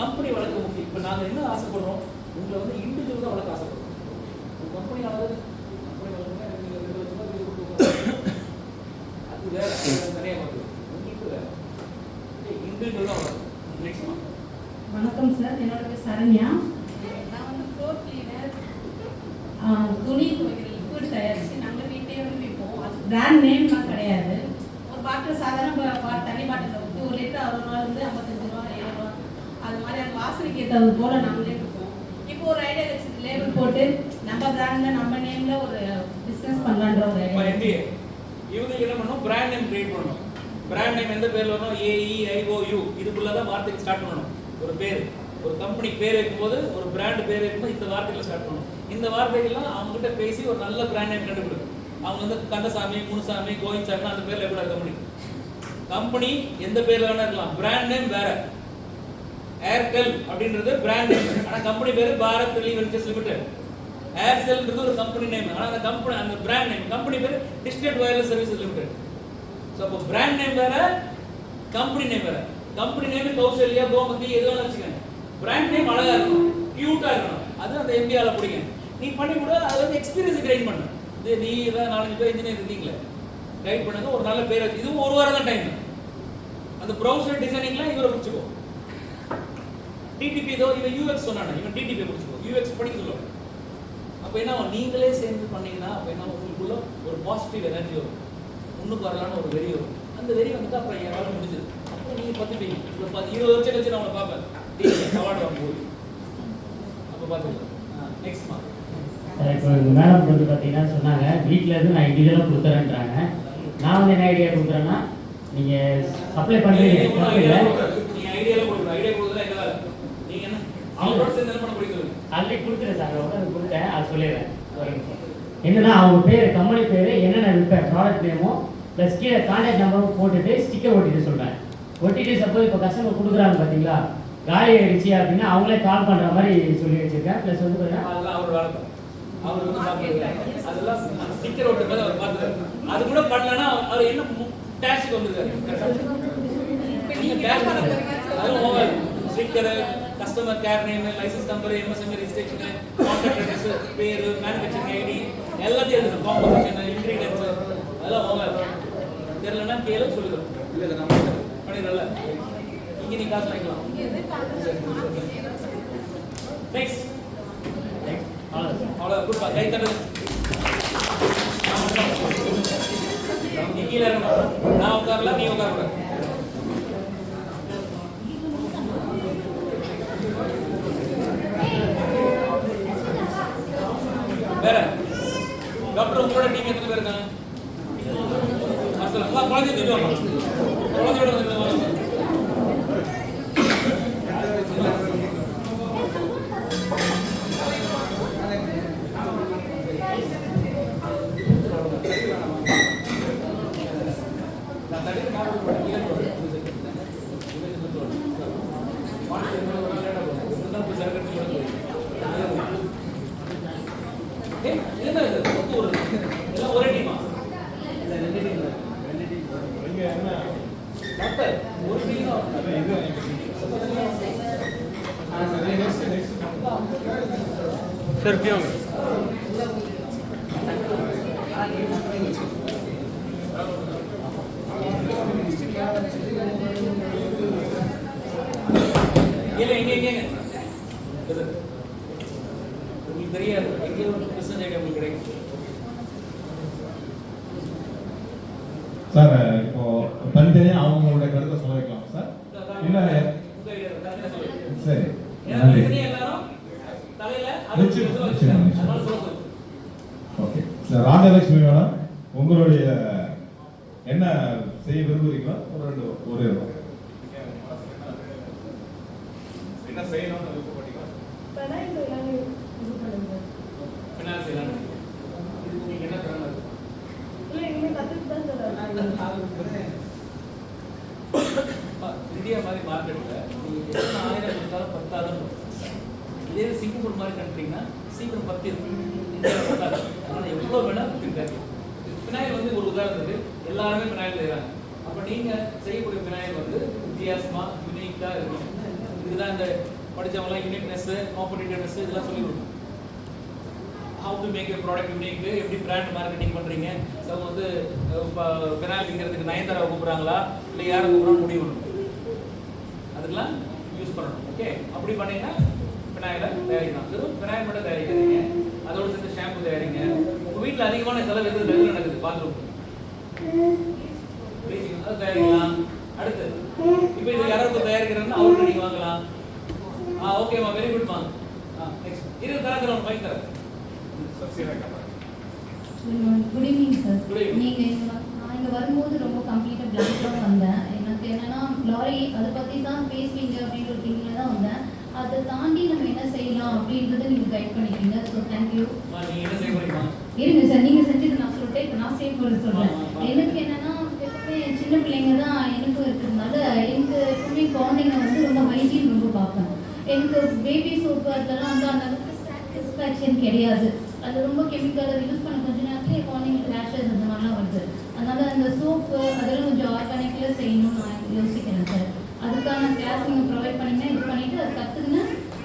கம்பெனி வளர்க்க முக்கியம். இப்போ நாங்கள் என்ன ஆசைப்படுறோம், உங்களை வந்து இண்டிவிஜுவல் தான் வளர்க்க ஆசைப்படுறோம். உங்கள் கம்பெனி வளர்ந்து கம்பெனி வளர்ந்து நீங்கள் 2 லட்சம் ரூபாய் கொடுத்து அது வேற, நிறைய வருது. உங்களுக்கு வேற இண்டிவிஜுவல் தான் வளரும். நெக்ஸ்ட் வணக்கம் சார், என்னோட பேர் சரண்யா. நான் வந்து ஃப்ளோர் கிளீனர், துணி துவைக்கிற லிக்விட் தயாரிச்சு நாங்கள் வீட்டே வந்து விற்போம். அது பிராண்ட் நேம்லாம் கிடையாது. ஒரு பாட்டில் சாதாரண தண்ணி பாட்டில் வந்து 1 லிட்டர் 60 ரூபாயிலிருந்து 55 ரூபா 7 ரூபா அது மாதிரி அந்த வாசனைக்கு ஏற்றது போல நாங்களே கொடுப்போம். இப்போ ஒரு ஐடியா வச்சு லேபிள் போட்டு நம்ம பிராண்ட்ல நம்ம நேம்ல ஒரு பிசினஸ் பண்ணலான்ற ஒரு ஐடியா. இவங்க என்ன பண்ணணும், பிராண்ட் நேம் கிரியேட் பண்ணணும். பிராண்ட் நேம் எந்த பேர்ல வரணும், AEIOU இதுக்குள்ள தான் வார்த்தைக்கு ஸ்டார்ட் பண்ணணும். ஒரு பேர், ஒரு கம்பெனி பேர் வைக்கும்போது, ஒரு பிராண்ட் பேர் வைக்கும்போது இந்த வார்த்தைகளை ஸ்டார்ட் பண்ணணும். இந்த வார்த்தைகள்லாம் அவங்க கிட்ட பேசி ஒரு நல்ல பிராண்ட் நேம் கண்டுபிடிக்கும். அவங்க வந்து கந்தசாமி, முனுசாமி, கோவிந்த்சாமி அந்த பேர்ல எப்படி கம்பெனி கம்பெனி எந்த பேர்ல வேணா இருக்கலாம். பிராண்ட் நேம் வேற. ஏர்டெல் அப்படின்றது பிராண்ட் நேம், ஆனா கம்பெனி பேரு பாரத் டெலி வெஞ்சர்ஸ் லிமிடெட். ஏர்செல்ன்றது ஒரு கம்பெனி நேம், ஆனா அந்த கம்பெனி அந்த பிராண்ட் நேம் கம்பெனி பேரு district wireless services limited. So அப்போ பிராண்ட் நேம் வேற, கம்பெனி நேம் வேற. கம்பெனி நேம் கௌசல்யா, கோமதி எதுவும் வச்சுக்கோங்க. பிராண்ட் நேம் அழகா இருக்கும், கியூட்டா இருக்கணும். அது அந்த MBAல பிடிங்க. நீ பண்ணி கூட அதுல வந்து எக்ஸ்பீரியன்ஸ் கைட் பண்ணு. இது நீ தான் 4-5 பேர் இன்ஜினியர் இருந்தீங்களே, கைட் பண்ணுங்க. ஒரு நல்ல பேர் வச்சு, இதுவும் 1 வாரம் தான் டைம். அந்த ப்ரௌசர் டிசைனிங்லாம் இவரை பிடிச்சிக்கோ. டிடிபி ஏதோ இவன் UX சொன்னானே, இவன் டிடிபி பிடிச்சிக்கோ. UX படிக்க சொல்லுவாங்க. அப்போ என்ன நீங்களே சேர்ந்து பண்ணீங்கன்னா அப்போ என்ன உங்களுக்குள்ள ஒரு பாசிட்டிவ் எனர்ஜி வரும், முன்னுக்கு வரலான்னு ஒரு வெறி வரும். அந்த வெறி வந்துட்டு அப்புறம் என் வேலை முடிஞ்சது. அப்புறம் நீங்கள் பார்த்துப்பீங்க. இப்போ 20 வருஷம் கழிச்சு நான் அவனை பார்ப்பேன், அவார்டு வாங்கும்போது அப்போ பார்த்துக்கலாம். நெக்ஸ்ட் மார்க் இப்போ மேடம் வந்து பார்த்தீங்கன்னா சொன்னாங்க வீட்டில் இருந்து நான் இண்டிவிஜுவலாக கொடுத்துறேன்றாங்க. நான் வந்து என்ன ஐடியா கொடுக்குறேன்னா, நீங்கள் சப்ளை பண்ணுறீங்க ஐடியாவில் கொடுக்குறோம். ஐடியா கொடுக்குறதா என்ன வேலை? நீங்கள் என்ன அவங்களோட சேர்ந்து என்ன பண்ண பிடிக்கிறது? ஆல்ரெடி கொடுத்துறேன் சார், அது கொடுத்தேன், அது சொல்லிடுறேன். என்னன்னா அவங்க பேர், கம்பெனி பேர், என்னென்ன விற்பேன், ப்ராடக்ட் நேமும் ப்ளஸ் கீழே கான்டாக்ட் நம்பரும் போட்டுட்டு ஸ்டிக்கர் ஒட்டிட்டு சொல்கிறேன். ஒட்டிட்டு சப்போஸ் இப்போ கஸ்டமர் கொடுக்குறாங்க பார்த்தீங்களா, காலி ஆயிடுச்சு அப்படின்னா அவங்களே கால் பண்ணுற மாதிரி சொல்லி வச்சுருக்கேன். ப்ளஸ் வந்து அதெல்லாம் அவர் வேலை தான். அவர் வந்து பார்க்குறது அதெல்லாம் ஸ்டிக்கர் ஒட்டுறது அவர் பார்த்துறாரு. அது கூட பண்ணலன்னா அவர் என்ன டேக்ஸுக்கு வந்துருக்காரு. அதுவும் over sticker, customer care name, licence number, MSME registration, contact address, பேர், மேனுஃபேக்சரிங் ஐடி எல்லாத்தையும் எழுதணும். காம்போசிஷன், இன்கிரீடியன்ஸ் அதெல்லாம் ஓவர். தெரியலன்னா கேளு சொல்லிடுறோம். இல்லை நம்ம பண்ணிடல இங்கே நீ காசு வாங்கிக்கலாம். நெக்ஸ்ட் அவ்வளோ கொடுப்பா, கை தட்டு. நீ கீழே இருக்கணும், நான் உட்காரல, நீ உட்காரக்கூடாது. வேற டாக்டர் உங்களோட டீம் எத்தனை பேர் இருக்காங்க? குழந்தை தூக்கிடுவாங்க, குழந்தையோட வந்து ஒரே டீமா? ஒரு டீம் சார் கியோங்க இல்லை எங்க எங்க உங்களுக்கு தெரியும். சார் இப்போ தனித்தனியாக அவங்களோட கருத்தை சொல்ல வைக்கலாம் சார் இல்லை சரி நன்றி ஓகே சார் ராஜலட்சுமி மேடம் உங்களுடைய என்ன செய்ய விரும்புறீங்களா ஒரு என்ன செய்யணும்னு விருப்பப்பட்டீங்களா? ஃபினான்ஸ் செய்யலாம். நீங்க என்ன திறமை இருக்கு? இந்தியா மாதிரி மார்க்கெட்டில் நீங்கள் எத்தனை ஆயிரம் கொடுத்தாலும் 10,000. இதே சிங்கப்பூர் மாதிரி கண்ட்ரிங்கன்னா சீக்கிரம் 10 இருக்கும். இந்தியாவில் 10,000. அதனால் எவ்வளோ வேணால் கொடுத்துருக்காரு. ஃபினாயில் வந்து ஒரு உதாரணத்துக்கு எல்லாருமே ஃபினாயில் செய்கிறாங்க. அப்போ நீங்கள் செய்யக்கூடிய ஃபினாயில் வந்து வித்தியாசமாக யூனிக்காக இருக்கணும். இதுதான் இந்த படித்தவங்களாம் யூனிக்னஸ்ஸு காம்படிட்டிவ்னஸ் இதெல்லாம் சொல்லி கொடுக்கணும். How to make a product unique, எப்படி பிராண்ட் மார்க்கெட்டிங் பண்ணுறீங்க. ஸோ வந்து இப்போ ஃபினாயில் விற்கிறதுக்கு நயன்தாரா கூப்பிட்றாங்களா இல்லை யாரை கூப்பிட்றான்னு முடிவு பண்ணணும். அதுக்கெல்லாம் யூஸ் பண்ணணும். ஓகே, அப்படி பண்ணீங்கன்னா ஃபினாயிலை தயாரிக்கலாம். வெறும் ஃபினாயில் மட்டும் தயாரிக்காதீங்க, அதோடு சேர்ந்து ஷாம்பு தயாரிங்க. உங்கள் வீட்டில் அதிகமான செலவு எது நடக்குது? பாத்ரூம் ப்ளீச்சிங், அது தயாரிக்கலாம். அடுத்து இப்போ இது யாராவது தயாரிக்கிறதுன்னா அவருக்கு நீங்கள் வாங்கலாம். ஓகேம்மா, வெரி குட்மா. நெக்ஸ்ட் இரு தரேன் பைக் தரேன். Good evening sir. நான் இங்கே வரும்போது ரொம்ப கம்ப்ளீட்டாக பிளாங்காக வந்தேன். எனக்கு என்னன்னா லாரி அதை பற்றி தான் பேசுவீங்க அப்படின்ற ஒரு திங்கில் தான் வந்தேன். அதை தாண்டி நம்ம என்ன செய்யலாம் அப்படின்றத நீங்கள் கைட் பண்ணிட்டீங்க. So thank you. இருங்க சார், நீங்கள் செஞ்சது நான் சொல்லிட்டேன். இப்போ நான் சேவ் பண்ண சொல்கிறேன். எனக்கு என்னன்னா எப்பவுமே சின்ன பிள்ளைங்க தான் எனக்கும் இருக்கிறதுனால எனக்கு எப்பவுமே குழந்தைங்க வந்து ரொம்ப ஹைஜீன் ரொம்ப பார்ப்பேன். எனக்கு பேபி சோப்பு அதெல்லாம் வந்து அந்த அளவுக்கு சாட்டிஸ்ஃபேக்ஷன் கிடையாது. அது ரொம்ப கெமிக்கல், அதை யூஸ் பண்ண கொஞ்ச நேரத்துலேயே குழந்தைங்களுக்கு ரேஷஸ் அந்த மாதிரிலாம் வருது. அதனால அந்த சோப்பு அதெல்லாம் கொஞ்சம் ஆர்கானிக்கில் செய்யணும்னு நான் யோசிக்கிறேன் சார். அதுக்கான கிளாஸ் நீங்கள் ப்ரொவைட் பண்ணிங்கன்னா இது பண்ணிவிட்டு அது கற்றுக்குன்னு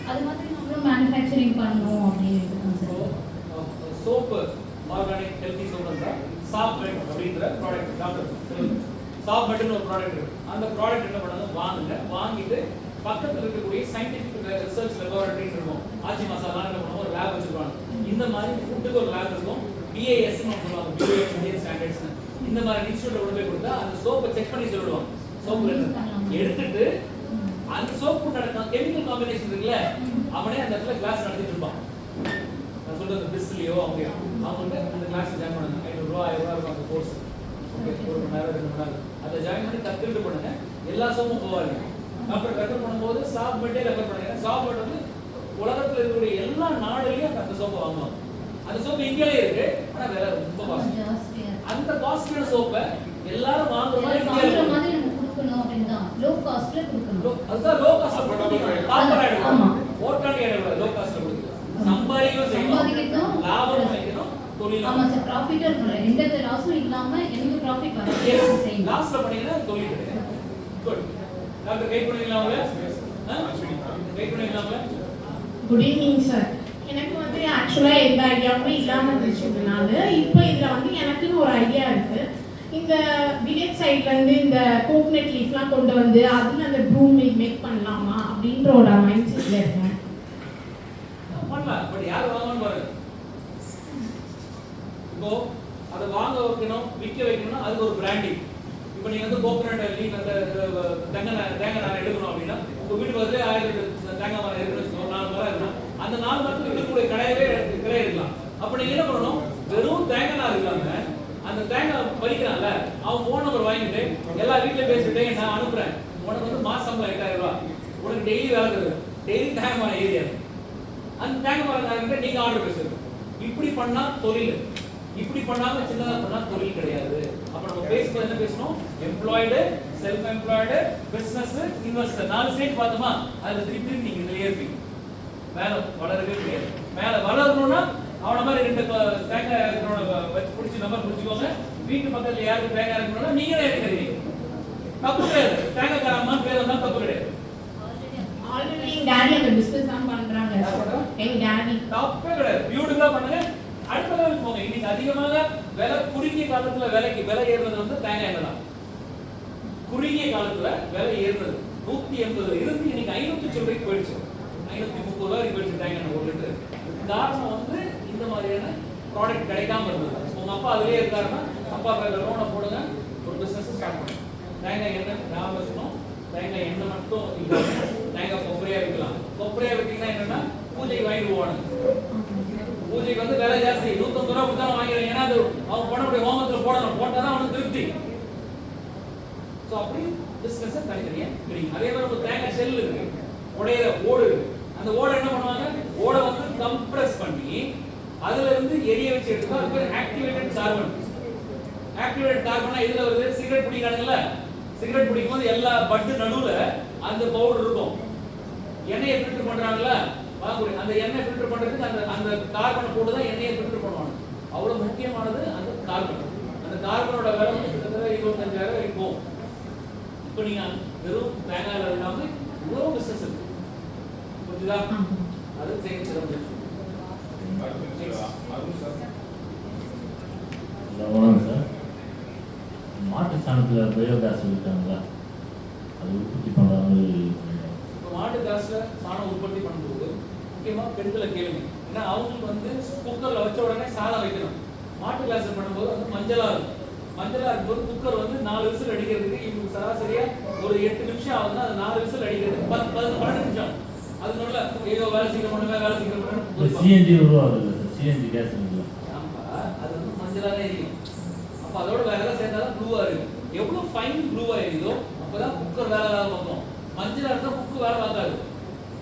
அது மாதிரி நம்மளும் மேனுஃபேக்சரிங் பண்ணணும் அப்படின்னு தான் sir. Soap organic healthy soap சாப் பெட் அப்படின்ற ப்ராடக்ட் டாக்டர் சாப் பெட்னு ஒரு ப்ராடக்ட் இருக்கு. அந்த ப்ராடக்ட் என்ன பண்ணுங்க, வாங்குங்க. வாங்கிட்டு பக்கத்தில் இருக்கக்கூடிய சயின்டிஃபிக் ரிசர்ச் லெபார்டரி இருக்கும். ஆச்சி மசாலா என்ன பண்ணுவோம், ஒரு லேப் வச்சிருப்பாங்க. இந்த மாதிரி ஃபுட்டுக்கு ஒரு லேப் இருக்கும். BIS ன்னு சொல்லுவாங்க, BIS இந்தியன் ஸ்டாண்டர்ட்ஸ். இந்த மாதிரி இன்ஸ்டியூட்ல கொண்டு போய் கொடுத்தா அந்த சோப்பை செக் பண்ணி சொல்லிடுவாங்க. சோப்பு எடுத்துட்டு அந்த சோப்பு நடக்கும் கெமிக்கல் காம்பினேஷன் இருக்குல்ல, அவனே அந்த இடத்துல கிளாஸ் நடத்திட்டு இருப்பான். நான் சொல்றது பிஸ்லியோ அவங்கள்ட்ட அந்த கிளாஸ் ஜாயின் பண்ணுங்க. 500 ரூபா 1000 ரூபா இருக்கும் அந்த கோர்ஸ். ஒரு மணி நேரம் 2 மணி நேரம் அதை ஜாயின் பண்ணி கற்றுக்கிட்டு பண்ணுங்க. எல்லா சோப்பும் போவாங்க. அப்புறம் ரெஃபர் பண்ணும்போது சாப் பெட்டே ரெஃபர் பண்ணுங்க. சாப் பெட் வந்து உலகத்தில் இருக்கக்கூடிய எல்லா நாடுலையும் அந்த சோப்பை வாங்குவாங்க. அந்த சோப்பு இங்கேயே இருக்கு, ஆனால் விலை ரொம்ப காஸ்ட்லி. அந்த காஸ்ட்லியான சோப்பை எல்லாரும் வாங்குற மாதிரி நம்ம கொடுக்கணும் அப்படின்னு தான் லோ காஸ்ட்ல கொடுக்கணும். அதுதான் லோ காஸ்ட்ல கொடுக்கணும். ஆமா, ஓட்டாளி லோ காஸ்ட்ல கொடுக்கணும். சம்பாதிக்கவும் செய்யணும், லாபமும் வைக்கணும், தொழில். ஆமா சார், ப்ராஃபிட்டா இருக்கணும். எந்த லாஸும் இல்லாம எனக்கு ப்ராஃபிட் வரணும் செய்யணும். லாஸ்ல பண்ணீங்கன்னா தொழில் கிடையாது. குட் டாக்டர், கைட் பண்ணிக்கலாம்ல? கைட் பண்ணிக்கலாம்ல? Good evening sir. எனக்கு வந்து ஆக்சுவலாக எந்த ஐடியாவும் இல்லாமல் இருந்துச்சுனால இப்போ இதில் வந்து எனக்குன்னு ஒரு ஐடியா இருக்குது. இந்த வில்லேஜ் சைட்லேருந்து இந்த கோகனட் லீஃப்லாம் கொண்டு வந்து அதில் அந்த ப்ரூம் மேக் பண்ணலாமா அப்படின்ற ஒரு மைண்ட் செட்டில் இருக்கேன். பண்ணலாம், பட் யார் வாங்கணும்னு பாருங்க. இப்போ அதை வாங்க வைக்கணும், விற்க வைக்கணும்னா அதுக்கு ஒரு பிராண்டிங். இப்போ நீங்கள் வந்து கோகனட் லீஃப் அந்த தேங்காய் நார் எடுக்கணும் அப்படின்னா உங்கள் வீட்டு பக்கத்துல 1000 தேங்காய் மரம் இருக்குன்னு 4 மரம் இருக்குன்னா அந்த 4 மரத்துக்கு இருக்கக்கூடிய கிடையவே இருக்கலாம். அப்போ நீங்கள் என்ன பண்ணணும், வெறும் தேங்காய் நார் இல்லாம அந்த தேங்காய் பறிக்கிறான்ல அவன் ஃபோன் நம்பர் வாங்கிட்டு எல்லா வீட்டில் பேசிட்டு நான் அனுப்புறேன், உனக்கு வந்து மாசம் 8000 ரூபா, உனக்கு டெய்லி வேலை இருக்குது, டெய்லி தேங்காய் மரம் ஏரியா அந்த தேங்காய் மரம் நீங்க ஆர்டர் பேசுறது. இப்படி பண்ணா தொழில், இப்படி பண்ணாம சின்னதா பண்ணா தொழில் கிடையாது. அப்ப நம்ம பேசும்போது என்ன பேசணும், employed, self employed, business, investor 4 stage பார்த்தோமா, அதுல திருப்பி நீங்க இதுல இருப்பீங்க. மேல வளரவே முடியாது. மேல வளரணும்னா அவன மாதிரி 2 தேங்காய் வச்சு பிடிச்சி நம்பர் பிடிச்சிக்கோங்க. வீட்டு பக்கத்துல யாருக்கு தேங்காய் இருக்கணும்னா நீங்களே எடுக்கிறீங்க, தப்பு கிடையாது. தேங்காய்க்கார அம்மா பேர் வந்தா தப்பு கிடையாது. ஆல்ரெடி எங்க டாடி அந்த பிசினஸ் தான் பண்றாங்க. எங்க டாடி தப்பே கிடையாது, பியூட்டிஃபுல்லா பண்ணுங்க. அடுத்த லெவலுக்கு போங்க. இன்னைக்கு அதிகமாக விலை குறுகிய காலத்துல விலை ஏறுறது வந்து தேங்காய் எண்ணெய் தான். குறுகிய காலத்துல விலை ஏறுறது 180 இருந்து இன்னைக்கு 500 ரூபாய்க்கு போயிடுச்சு, 530 ரூபாய்க்கு போயிடுச்சு தேங்காய் எண்ணெய் 1 லிட்டர். காரணம் வந்து இந்த மாதிரியான ப்ராடக்ட் கிடைக்காம இருந்தது. உங்க அப்பா அதுலயே இருக்காருன்னா அப்பா பேர்ல லோனை போடுங்க, ஒரு தேங்காய் எண்ணெய் ஞாபகம் வச்சுக்கணும். தேங்காய் எண்ணெய் மட்டும் இல்லாமல் தேங்காய் கொப்பரையா வைக்கலாம். கொப்பரையா வைத்தீங்கன்னா என்னன்னா பூஜைக்கு வாங்கிட்டு போவானுங்க. பூஜைக்கு வந்து விலை ஜாஸ்தி, 150 ரூபா கொடுத்தாலும் வாங்கிடுறேன். ஏன்னா அது அவன் பண்ணக்கூடிய ஹோமத்தில் போடணும், போட்டால் தான் அவனுக்கு திருப்தி. ஸோ அப்படி பிஸ்னஸை தனித்தனியாக பிரிக்கும். அதே மாதிரி ஒரு தேங்காய் செல் இருக்கு, உடையிற ஓடு இருக்கு. அந்த ஓடை என்ன பண்ணுவாங்க, ஓடை வந்து கம்ப்ரஸ் பண்ணி அதுல இருந்து எரிய வச்சு எடுத்தா அது பேர் ஆக்டிவேட்டட் கார்பன். ஆக்டிவேட்டட் கார்பன்னா இதுல வருது. சிகரெட் பிடிக்கிறாங்கல்ல, சிகரெட் பிடிக்கும் போது எல்லா பட்டு நடுவுல அந்த பவுடர் இருக்கும். எண்ணெயை ஃபில்டர் பண்றாங்கல்ல, வாங்கக்கூடிய அந்த எண்ணெய் ஃபில்டர் பண்றதுக்கு அந்த அந்த கார்பனை போட்டு தான் எண்ணெயை ஃபில்டர் பண்ணுவாங்க. அவ்வளவு முக்கியமானது அந்த கார்பன். அந்த கார்பனோட விலை கிட்டத்தட்ட 25,000 இருக்கும். இப்போ நீங்க வெறும் தேங்காயில இல்லாம இவ்வளவு பிசினஸ் இருக்கு, புரியுதா? அது சேர்ந்து சார், மாட்டு சாணத்தில் பயோகேஸ் இருக்காங்களா, அது உற்பத்தி பண்ணுற மாதிரி. இப்போ மாட்டு காசுல சாணம் உற்பத்தி பண்ணும்போது முக்கியமாக பெண்களை கேளுங்க. ஏன்னா அவங்களுக்கு வந்து குக்கரில் வச்ச உடனே சாணம் வைக்கணும். மாட்டு காசு பண்ணும்போது வந்து மஞ்சளாக இருக்கும். மஞ்சளாக இருக்கும்போது குக்கர் வந்து 4 விசில் அடிக்கிறதுக்கு இவங்களுக்கு சராசரியாக ஒரு 8 நிமிஷம் ஆகுதுன்னா அது 4 விசில் அடிக்கிறதுக்கு 10-12 நிமிஷம். அது நல்ல ஏதோ வேலை சீக்கிரம் பண்ணுங்க, வேலை சீக்கிரம் பண்ணுங்க. சிஎன்ஜி உருவாகுது இல்லை சார், சிஎன்ஜி கேஸ் இல்லை. அது வந்து மஞ்சளாக தான் எரியும். அப்போ அதோட வேற ஏதாவது சேர்ந்தாலும் ப்ளூவாக இருக்கும். எவ்வளோ ஃபைன் ப்ளூவாக எரியுதோ அப்போ தான் குக்கர் வேலை பார்க்கும். மஞ்சளாக இருந்தால் குக்கு வேலை பார்க்காது.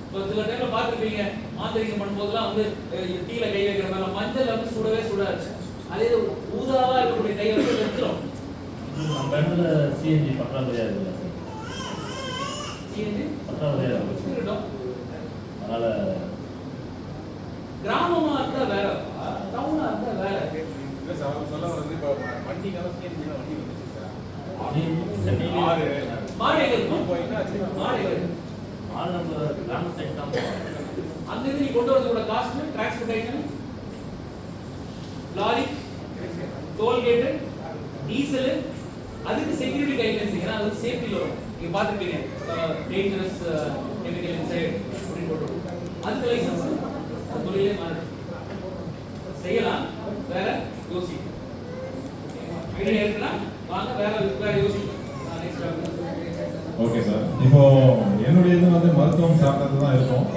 இப்போ சில டைமில் பார்த்துருப்பீங்க, மாந்திரிகம் பண்ணும்போதுலாம் வந்து தீயில கை வைக்கிற மாதிரி மஞ்சள் வந்து சுடவே சுடாது. அதே ஊதாவாக இருக்கக்கூடிய கை வந்து வச்சிடும். நம்ம இடத்துல சிஎன்ஜி பற்றாக்குறையாக இருக்குல்ல சார், சிஎன்ஜி பற்றாக்குறையாக இருக்கட்டும். அதனால கிராமமா இருந்தா வேற, டவுனா இருந்தா வேற. சொல்ல வந்து இப்போ வண்டிக்காக சிஎன்ஜி வண்டி வந்துச்சு சார். மாடு எங்க இருக்கும்? மாடு நம்ம கிராம சைடு தான் போவாங்க. அந்த இது நீ கொண்டு வரதோட cost, transportation, lorry, tollgate, diesel, அதுக்கு செக்யூரிட்டி கைட்லைன்ஸ். ஏன்னா அது சேஃப்டியில் வரும். நீங்க பார்த்துருப்பீங்க, டேஞ்சரஸ் கெமிக்கல் இன்சைட் அப்படின்னு போட்டு அதுக்கு லைசன்ஸ். தொழிலே மாறு செய்யலாம், வேற யோசி. ஐடியா இருக்குன்னா வாங்க வேற வேற யோசி. ஓகே சார், இப்போ என்னுடைய இது வந்து மருத்துவம் சார்ந்தது தான் இருக்கும்.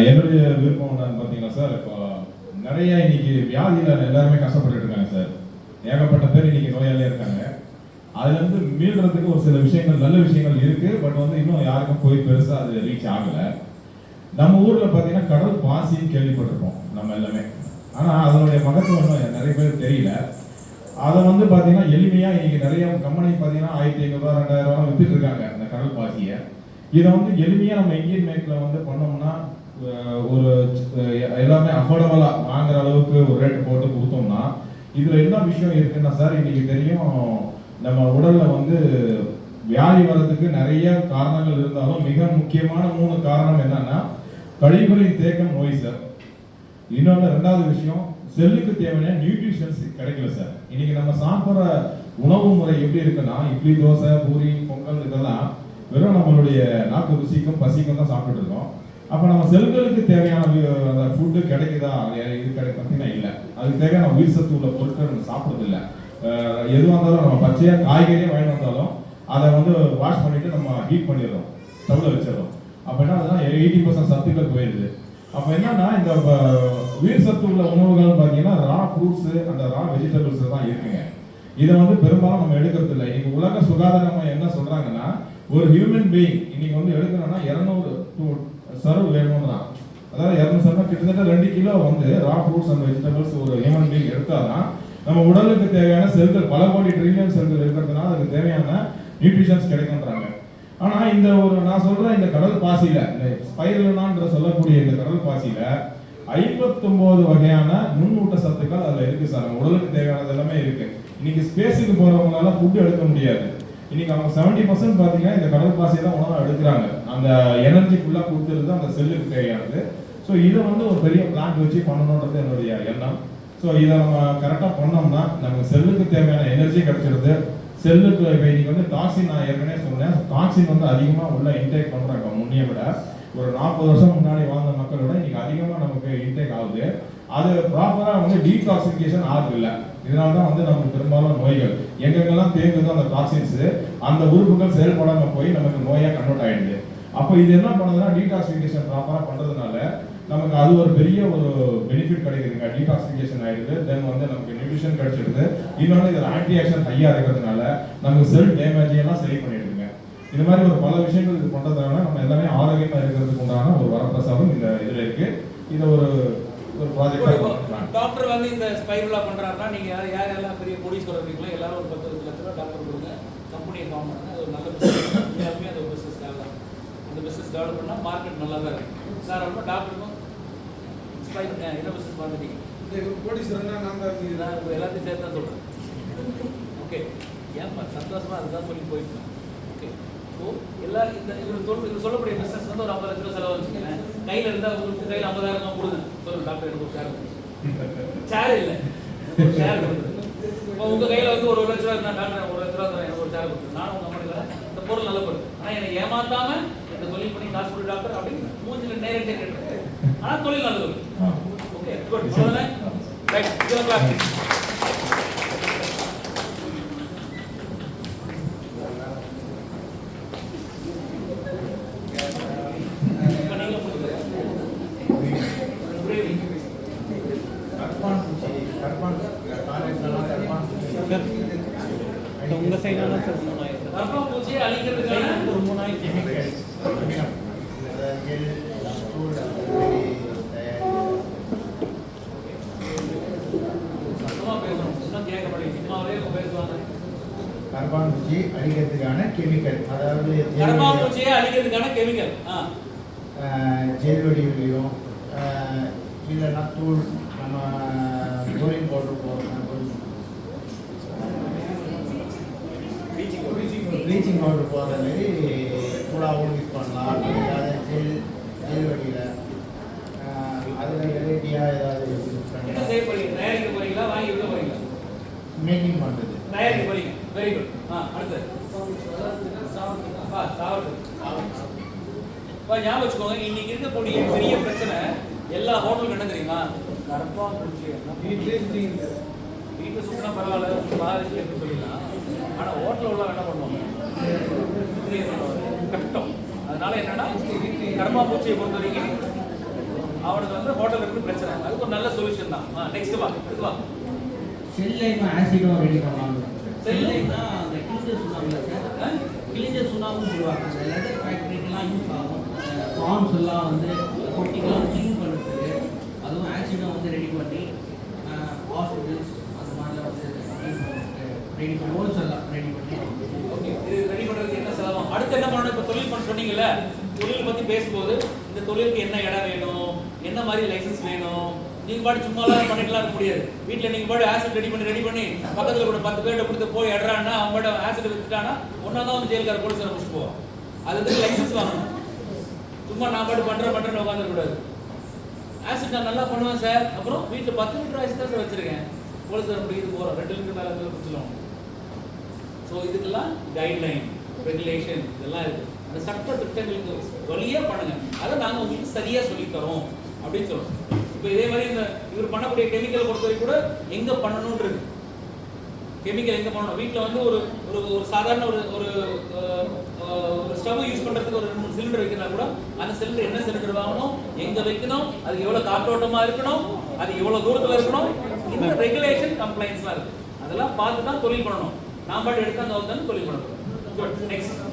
என்னுடைய விருப்பம் என்னன்னு பார்த்தீங்கன்னா சார், இப்போ நிறைய இன்னைக்கு வியாதியில் எல்லாருமே கஷ்டப்பட்டு இருக்காங்க சார். ஏகப்பட்ட பேர் இன்னைக்கு நோயாளியாக இருக்காங்க. அதுல இருந்து மீள்றதுக்கு ஒரு சில விஷயங்கள், நல்ல விஷயங்கள் இருக்கு. பட் வந்து இன்னும் யாருக்கும் போய் பெருசா அது ரீச் ஆகல. நம்ம ஊர்ல பாத்தீங்கன்னா கடல் பாசின்னு கேள்விப்பட்டிருப்போம் நம்ம எல்லாமே. ஆனா அதனுடைய மகத்துவம் இன்னும் நிறைய பேர் தெரியல. அதை வந்து பாத்தீங்கன்னா எளிமையா இன்னைக்கு நிறைய கம்பெனி பாத்தீங்கன்னா 1500 2000 வித்துட்டு இருக்காங்க அந்த கடல் பாசியை. இதை வந்து எளிமையா நம்ம இந்தியன் மேக்ல வந்து பண்ணோம்னா ஒரு எல்லாமே அஃபோர்டபுளா வாங்குற அளவுக்கு ஒரு ரேட் போட்டு கொடுத்தோம்னா, இதுல என்ன விஷயம் இருக்குன்னா சார், இன்னைக்கு தெரியும் நம்ம உடல்ல வந்து வியாதி வர்றதுக்கு நிறைய காரணங்கள் இருந்தாலும் மிக முக்கியமான 3 காரணம் என்னன்னா, கழிவுகளின் தேக்கம் நோய் சார். இன்னொன்று 2வது விஷயம், செல்லுக்கு தேவையான நியூட்ரிஷன்ஸ் கிடைக்கல சார். இன்னைக்கு நம்ம சாப்பிட்ற உணவு முறை எப்படி இருக்குன்னா, இட்லி, தோசை, பூரி, பொங்கல் இதெல்லாம் வெறும் நம்மளுடைய நாக்கு ருசிக்கும் பசிக்கும் தான் சாப்பிட்டு இருக்கோம். அப்போ நம்ம செல்களுக்கு தேவையான அந்த ஃபுட்டு கிடைக்குதா, இது பார்த்தீங்கன்னா இல்லை. அதுக்கு தேவையான உயிர் சத்து உள்ள பொருட்கள் நம்ம சாப்பிட்றது இல்லை. எதுவாக இருந்தாலும் நம்ம பச்சையாக காய்கறியே வாங்கி வந்தாலும் அதை வந்து வாஷ் பண்ணிட்டு நம்ம ஹீட் பண்ணிடுறோம், ஸ்டவ்ல வச்சிடறோம். அப்போ என்ன அதெல்லாம் 80% சத்துக்கள் போயிடுது. அப்போ என்னன்னா இந்த உயிர் சத்து உள்ள உணவுகள் பார்த்தீங்கன்னா ரா ஃப்ரூட்ஸு, அந்த ரா வெஜிடபிள்ஸ் தான் இருக்குங்க. இதை வந்து பெரும்பாலும் நம்ம எடுக்கிறது இல்லை. இன்னைக்கு உலக சுகாதாரம் என்ன சொல்றாங்கன்னா, ஒரு ஹியூமன் பீயிங் இன்னைக்கு வந்து எடுக்கணும்னா 200 சர்வ் வேணும் தான். அதாவது 200 சர்வ் கிட்டத்தட்ட 2 கிலோ வந்து ரா ஃப்ரூட்ஸ் அண்ட் வெஜிடபிள்ஸ் ஒரு ஹியூமன் பீயிங் எடுத்தாதான் நம்ம உடலுக்கு தேவையான செல்கள், பல கோடி ட்ரில்லியன் செல்கள் இருக்கிறதுனால அதுக்கு தேவையான நியூட்ரிஷன்ஸ் கிடைக்கும்ன்றாங்க. ஆனா இந்த ஒரு நான் சொல்றேன், இந்த கடல் பாசியில, இந்த ஸ்பைருலினான்ற சொல்லக்கூடிய இந்த கடல் பாசியில 59 வகையான நுண்ணூட்ட சத்துக்கள் அதுல இருக்கு சார். நம்ம உடலுக்கு தேவையானது எல்லாமே இருக்கு. இன்னைக்கு ஸ்பேஸுக்கு போறவங்களால ஃபுட் எடுக்க முடியாது. இன்னைக்கு அவங்க 70% பாத்தீங்கன்னா இந்த கடல் பாசியை தான் உணவா எடுக்கிறாங்க. அந்த எனர்ஜி ஃபுல்லா கொடுத்துருது அந்த செல்லுக்கு தேவையானது. ஸோ இதை வந்து ஒரு பெரிய பிளான் வச்சு பண்ணணுன்றது என்னுடைய எண்ணம். ஸோ இதை நம்ம கரெக்டாக பண்ணோம்னா நமக்கு செல்லுக்கு தேவையான எனர்ஜி கிடைச்சிருது. செல்லுக்கு இப்போ இன்னைக்கு வந்து டாக்ஸின், நான் ஏற்கனவே சொன்னேன், டாக்ஸின் வந்து அதிகமாக உள்ள இன்டேக் பண்ணுறாங்க. முன்னைய விட ஒரு 40 வருஷம் முன்னாடி வாழ்ந்த மக்களோட இன்னைக்கு அதிகமாக நமக்கு இன்டேக் ஆகுது. அது ப்ராப்பராக வந்து டீடாக்சிஃபிகேஷன் ஆகுதில்லை. இதனால தான் வந்து நமக்கு பெரும்பாலும் நோய்கள் எங்கெங்கெல்லாம் தேங்குதோ அந்த டாக்ஸின்ஸ் அந்த உறுப்புகள் செயல்படாமல் போய் நமக்கு நோயாக கன்வெர்ட் ஆயிடுது. அப்போ இது என்ன பண்ணுதுன்னா டீடாக்சிஃபிகேஷன் ப்ராப்பராக பண்ணுறதுனால நமக்கு அது ஒரு பெரிய ஒரு பெனிஃபிட் கிடைக்குதுங்க. டீடாக்சிஃபிகேஷன் ஆயிடுது, தென் வந்து நமக்கு நியூட்ரிஷன் கிடைச்சிடுது. இன்னொன்று இதில் ஆன்டி ஆக்ஷன் ஹையாக இருக்கிறதுனால நமக்கு செல் டேமேஜ் எல்லாம் சரி பண்ணிடுதுங்க. இது மாதிரி ஒரு பல விஷயங்கள் இது பண்ணுறதுனால நம்ம எல்லாமே ஆரோக்கியமாக இருக்கிறதுக்கு உண்டான ஒரு வரப்பிரசாதம் இந்த இதில் இருக்கு. இதை ஒரு ப்ராஜெக்ட் டாக்டர் வந்து இந்த ஸ்பைரலா பண்றாருன்னா நீங்க யாரெல்லாம் பெரிய கோடீஸ்வரர் இருக்கீங்களோ எல்லாரும் ஒரு 10 லட்ச ரூபாய் டாக்டர் கொடுங்க, கம்பெனியை ஃபார்ம் பண்ணுங்க. அது ஒரு நல்ல பிசினஸ். எல்லாருமே அது ஒரு பிசினஸ் டெவலப். அந்த பிசினஸ் டெவலப் பண்ணா மார்க்கெட் நல்லா தான் இருக்கும். சார் ரொம்ப டாக்டருக்கும் ஸ்பைரல் என்ன பிசினஸ் பார்த்துட்டீங்க? கோடீஸ்வரன்னா நான் தான் எல்லாத்தையும் சேர்த்து தான் சொல்றேன். ஓகே, ஏன்பா சந்தோஷமா அதுதான் சொல்லி போயிட்டோம். ஓகே, ஸோ எல்லாரும் இந்த இது சொல்லக்கூடிய பிசினஸ் வந்து ஒரு 50 லட்ச ரூபா செலவு வச்சுக்கோங்க. கையில் இருந்தால் உங்களுக்கு கையில் 50,000 கொடுங்க. சொல்லுங்க டாக்டர் எனக்கு ஒரு சேர் இல்லை ஒரு சேர் கொடுக்குது. இப்போ உங்கள் கையில் வந்து ஒரு லட்ச ரூபா இருந்தால் டாக்டர் 1 லட்ச ரூபா தரேன் எனக்கு ஒரு சேர் கொடுக்குது. நானும் உங்கள் அம்மா இந்த பொருள் நல்ல பொருள், ஆனால் என்னை ஏமாத்தாம இந்த தொழில் பண்ணி காசு கொடு டாக்டர் அப்படின்னு மூஞ்சில் நேரடியாக கேட்டு, ஆனால் தொழில் நல்லது. Okay, good. அவ்வளோதானே? ரைட், இதெல்லாம் கிளாஸ். உங்க சைடான சார் 3000 கர்ப்பம் பூச்சியை அழிக்கிறதுக்கான ஒரு 3000 கெமிக்கல்ஸ் கர்ப்பான்பூச்சி அழிக்கிறதுக்கான கெமிக்கல், அதாவது கர்ப்பான்பூச்சியை அழிக்கிறதுக்கான கெமிக்கல் ஜெல் வடிவிலையும் இல்லைன்னா தூள் நம்ம குளோரின் பவுடர் போடுறோம், ப்ளீச்சிங் பவுடர் போடுற மாதிரி சூடாகவும் யூஸ் பண்ணலாம். ஏதாவது ஜெல் வடிவில் அதில் வெரைட்டியாக ஏதாவது யூஸ் என்ன செய்ய போறீங்க? தயாரிக்க போறீங்களா, வாங்கி விற்க போறீங்களா? மேக்கிங் பண்ணுறது. தயாரிக்க போறீங்க. Very good. அடுத்து ஞாபகம் வச்சுக்கோங்க, இன்னைக்கு இருக்கக்கூடிய பெரிய பிரச்சனை எல்லா ஹோட்டலுக்கும் என்ன தெரியுமா? கர்ப்பான்பூச்சி வீட்டில் சுற்றினா பரவாயில்ல, பாதிச்சு எப்படி சொல்லிடலாம். ஆனால் ஹோட்டலில் உள்ள என்ன பண்ணுவாங்க? கஷ்டம். அதனால என்னன்னா கர்ப்பான்பூச்சியை பொறுத்த வரைக்கும் அவனுக்கு வந்து ஹோட்டல் இருக்கு பிரச்சனை. அதுக்கு ஒரு நல்ல சொல்யூஷன் தான். நெக்ஸ்ட் வா, இது வா. செல்லைமா ஆசிடும் ரெடி பண்ணலாம். செல்லைனா அந்த கிழிஞ்ச சுண்ணாம்பு சார், கிழிஞ்ச சுண்ணாம்புன்னு சொல்லுவாங்க. அந்த லெதர் ஃபேக்ட்ரிக்கெலாம் யூஸ் ஆகும். ஃபார்ம்ஸ் எல்லாம் வந்து பொட்டிக்கெல்லாம் க்ளீன் பண்ணுறதுக்கு, அதுவும் ஆசிடும் வந்து ரெடி பண்ணி ஹாஸ்பிட்டல்ஸ் அந்த மாதிரிலாம் வந்து ரெடி பண்ணி ஹோல்ஸ் எல்லாம் ரெடி பண்ணி. ஓகே, இது ரெடி பண்ணுறதுக்கு என்ன செலவாகும்? அடுத்து என்ன பண்ணணும்? இப்போ தொழில் பண்ண சொன்னீங்கல்ல, தொழில் பற்றி பேசும்போது இந்த தொழிலுக்கு என்ன இடம் வேணும், என்ன மாதிரி லைசன்ஸ் வேணும்? நீங்கள் பாட்டு சும்மாலாம் பண்ணிக்கலாம் இருக்க முடியாது. வீட்டில் நீங்கள் பாட்டு ஆசிட் ரெடி பண்ணி பக்கத்தில் கூட 10 பேர்கிட்ட கொடுத்து போய் இடறான்னா அவங்க பாட்டு ஆசிட் விற்றுட்டானா ஒன்றா தான் வந்து ஜெயிலுக்கார போலீஸில் முடிச்சுட்டு போவோம். அதுக்கு லைசன்ஸ் வாங்கணும். சும்மா நான் பாட்டு பண்ணுறேன்னு உட்காந்துருக்கூடாது. ஆசிட் நான் நல்லா பண்ணுவேன் சார், அப்புறம் வீட்டில் 10 லிட்டர் ஆசிட் தான் சார் வச்சுருக்கேன், போலீஸில் முடிக்கிறது போகிறோம், 2 லிட்டர் மேலே பிடிச்சிடும். ஸோ இதுக்கெல்லாம் கைட்லைன், ரெகுலேஷன் இதெல்லாம் இருக்குது. அந்த சட்ட திட்டங்களுக்கு வழியாக பண்ணுங்கள். அதை நாங்கள் உங்களுக்கு சரியாக சொல்லித்தரோம் அப்படின்னு சொல்கிறோம். இப்போ இதே மாதிரி இந்த இவர் பண்ணக்கூடிய கெமிக்கல் பொறுத்தவரை கூட எங்கே பண்ணணுன்றது, கெமிக்கல் எங்கே பண்ணணும். வீட்டில் வந்து ஒரு ஒரு சாதாரண ஒரு ஸ்டவ் யூஸ் பண்ணுறதுக்கு ஒரு 2-3 சிலிண்டர் வைக்கிறா கூட அந்த சிலிண்டர் என்ன சிலிண்டர் வாங்கணும், எங்கே வைக்கணும், அதுக்கு எவ்வளோ காற்றோட்டமாக இருக்கணும், அது எவ்வளோ தூரத்தில் இருக்கணும், இந்த ரெகுலேஷன் கம்ப்ளைண்ட்ஸ்லாம் இருக்குது. அதெல்லாம் பார்த்து தான் தொழில் பண்ணணும். நான் பாட்டு எடுத்தாங்க வந்து தொழில் பண்ணணும். குட். நெக்ஸ்ட்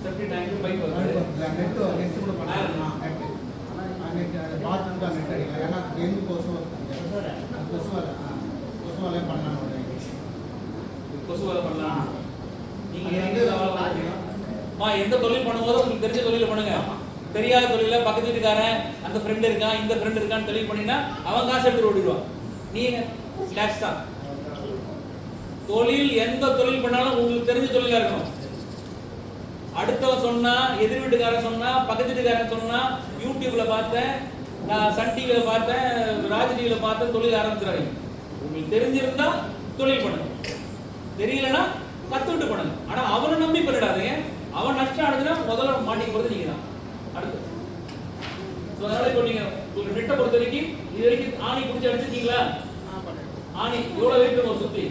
செப்டி டேங்க் பைப் வருது. நெட் கூட பண்ணலாம். பாத்ரூம் தான் நெட் அடிக்கலாம். ஏன்னா டெங்கு கொசு கொசுவாலே பண்ணலாம். கொசுவாலை பண்ணலாம். எந்த தொழில் பண்ணும்போது உங்களுக்கு தெரிஞ்ச தொழில பண்ணுங்க. தெரியாத தொழில பக்கத்து வீட்டுக்காரன் அந்த ஃப்ரெண்ட் இருக்கான் இந்த ஃப்ரெண்ட் இருக்கான்னு தொழில் பண்ணினா அவன் காசு எடுத்து ஓடிடுவான். நீங்க ஸ்லாஷ் தான். தொழில் எந்த தொழில் பண்ணாலும் உங்களுக்கு தெரிஞ்ச தொழிலா இருக்கணும். அடுத்தவன் சொன்னா, எதிர் வீட்டுக்காரன் சொன்னா, பக்கத்து வீட்டுக்காரன் சொன்னா, யூடியூப்ல பார்த்தேன், நான் சன் டிவியில பார்த்தேன், ராஜ் டிவியில பார்த்தேன், தொழில் ஆரம்பிச்சிடாதீங்க. உங்களுக்கு தெரிஞ்சிருந்தா தொழில் பண்ணுங்க, தெரியலன்னா கத்துக்கிட்டு பண்ணுங்க. ஆனா அவனை நம்பி பண்ணிடாதீங்க. அவன் நஷ்டம் அடைஞ்சுனா முதல்ல மாட்டிக்க போறது நீங்க தான். அடுத்து அதனால இப்போ நீங்க உங்களுக்கு நெட்டை பொறுத்த வரைக்கும் இது வரைக்கும் ஆணி பிடிச்சி அடிச்சிருக்கீங்களா? ஆணி எவ்வளவு வெயிட் இருக்கும் சுத்தி?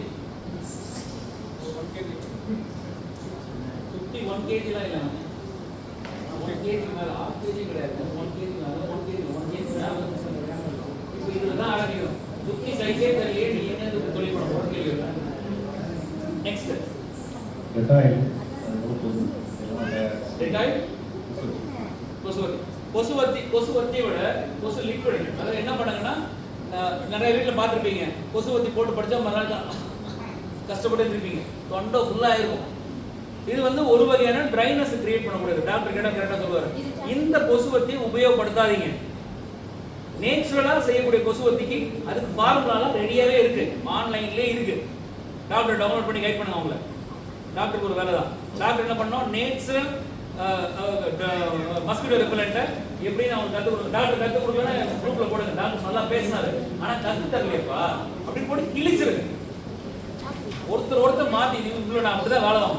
சுத்தி 1 kg இல்ல 1 kg மேல 1/2 kg கிடையாது. 1 kg மேல 1 kg 1 kg மேல இப்போ இதுதான் அடங்கிடும். சுத்தி சைஸே தெரியல, நீ என்ன தொழில் பண்ண போற கேள்வி. நெக்ஸ்ட் கொசுவத்தியை விட கொசு லிக்விட். அதாவது என்ன பண்ணுங்கன்னா நிறைய வீட்டில் பார்த்துருப்பீங்க, கொசுவத்தி போட்டு படித்தா மறுநாள் கஷ்டப்பட்டு இருப்பீங்க, தொண்டை ஃபுல்லாக இருக்கும். இது வந்து ஒரு வகையான ட்ரைனஸ் கிரியேட் பண்ணக்கூடியது. டாக்டர் கேட்டால் கரெக்டாக சொல்லுவார். இந்த கொசுவத்தியை உபயோகப்படுத்தாதீங்க. நேச்சுரலாக செய்யக்கூடிய கொசுவத்திக்கு அதுக்கு ஃபார்முலாலாம் ரெடியாகவே இருக்கு, ஆன்லைன்லேயே இருக்கு. டாக்டர் டவுன்லோட் பண்ணி கைட் பண்ணுங்க அவங்கள. டாக்டருக்கு ஒரு வேலை தான். டாக்டர் என்ன பண்ணோம், நேச்சுரல் மஸ்கிட்டோ ரெப்பலண்ட்டை எப்படின்னு அவங்க கற்றுக் கொடுங்க. டாக்டர் கற்றுக் கொடுக்கலன்னா குரூப்பில் போடுங்க. டாக்டர் நல்லா பேசினாரு, ஆனால் கற்று தரலையப்பா அப்படி போட்டு கிழிச்சிருங்க. ஒருத்தர் மாற்றி நீங்கள் உங்களை நான் அப்படி தான் வேலை வாங்க,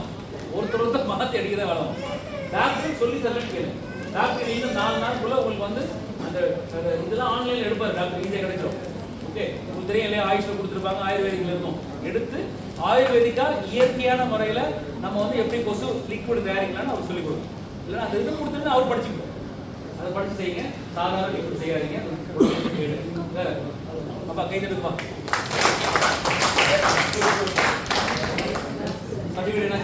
ஒருத்தர் மாற்றி அடிக்க தான் வேலை வாங்க. டாக்டர் சொல்லி தரலன்னு கேளு. டாக்டர் இன்னும் 4 நாளுக்குள்ள உங்களுக்கு வந்து அந்த இதெல்லாம் ஆன்லைனில் எடுப்பார். டாக்டர் ஈஸியாக கிடைச்சிடும். ஓகே, உங்களுக்கு தெரியும் இல்லையா, ஆயுஷில் கொடுத்துருப்பாங்க, ஆயுர்வேதிக்கில் இருக்கும். எடுத்து ஆயுர்வேதிக்காக இயற்கையான முறையில் நம்ம வந்து எப்படி கொசு லிக்விட் தயாரிக்கலாம்னு அவர் சொல்லிக் கொடுக்கும். இல்லைன்னா அந்த இது கொடுத்துட்டு அவர் படிச்சுக்கணும். அதை படிச்சு செய்யுங்க. சாதாரண லிக்விட் செய்யாதீங்க. வேற அப்பா கை தட்டுப்பா. சர்டிஃபிகேட் என்ன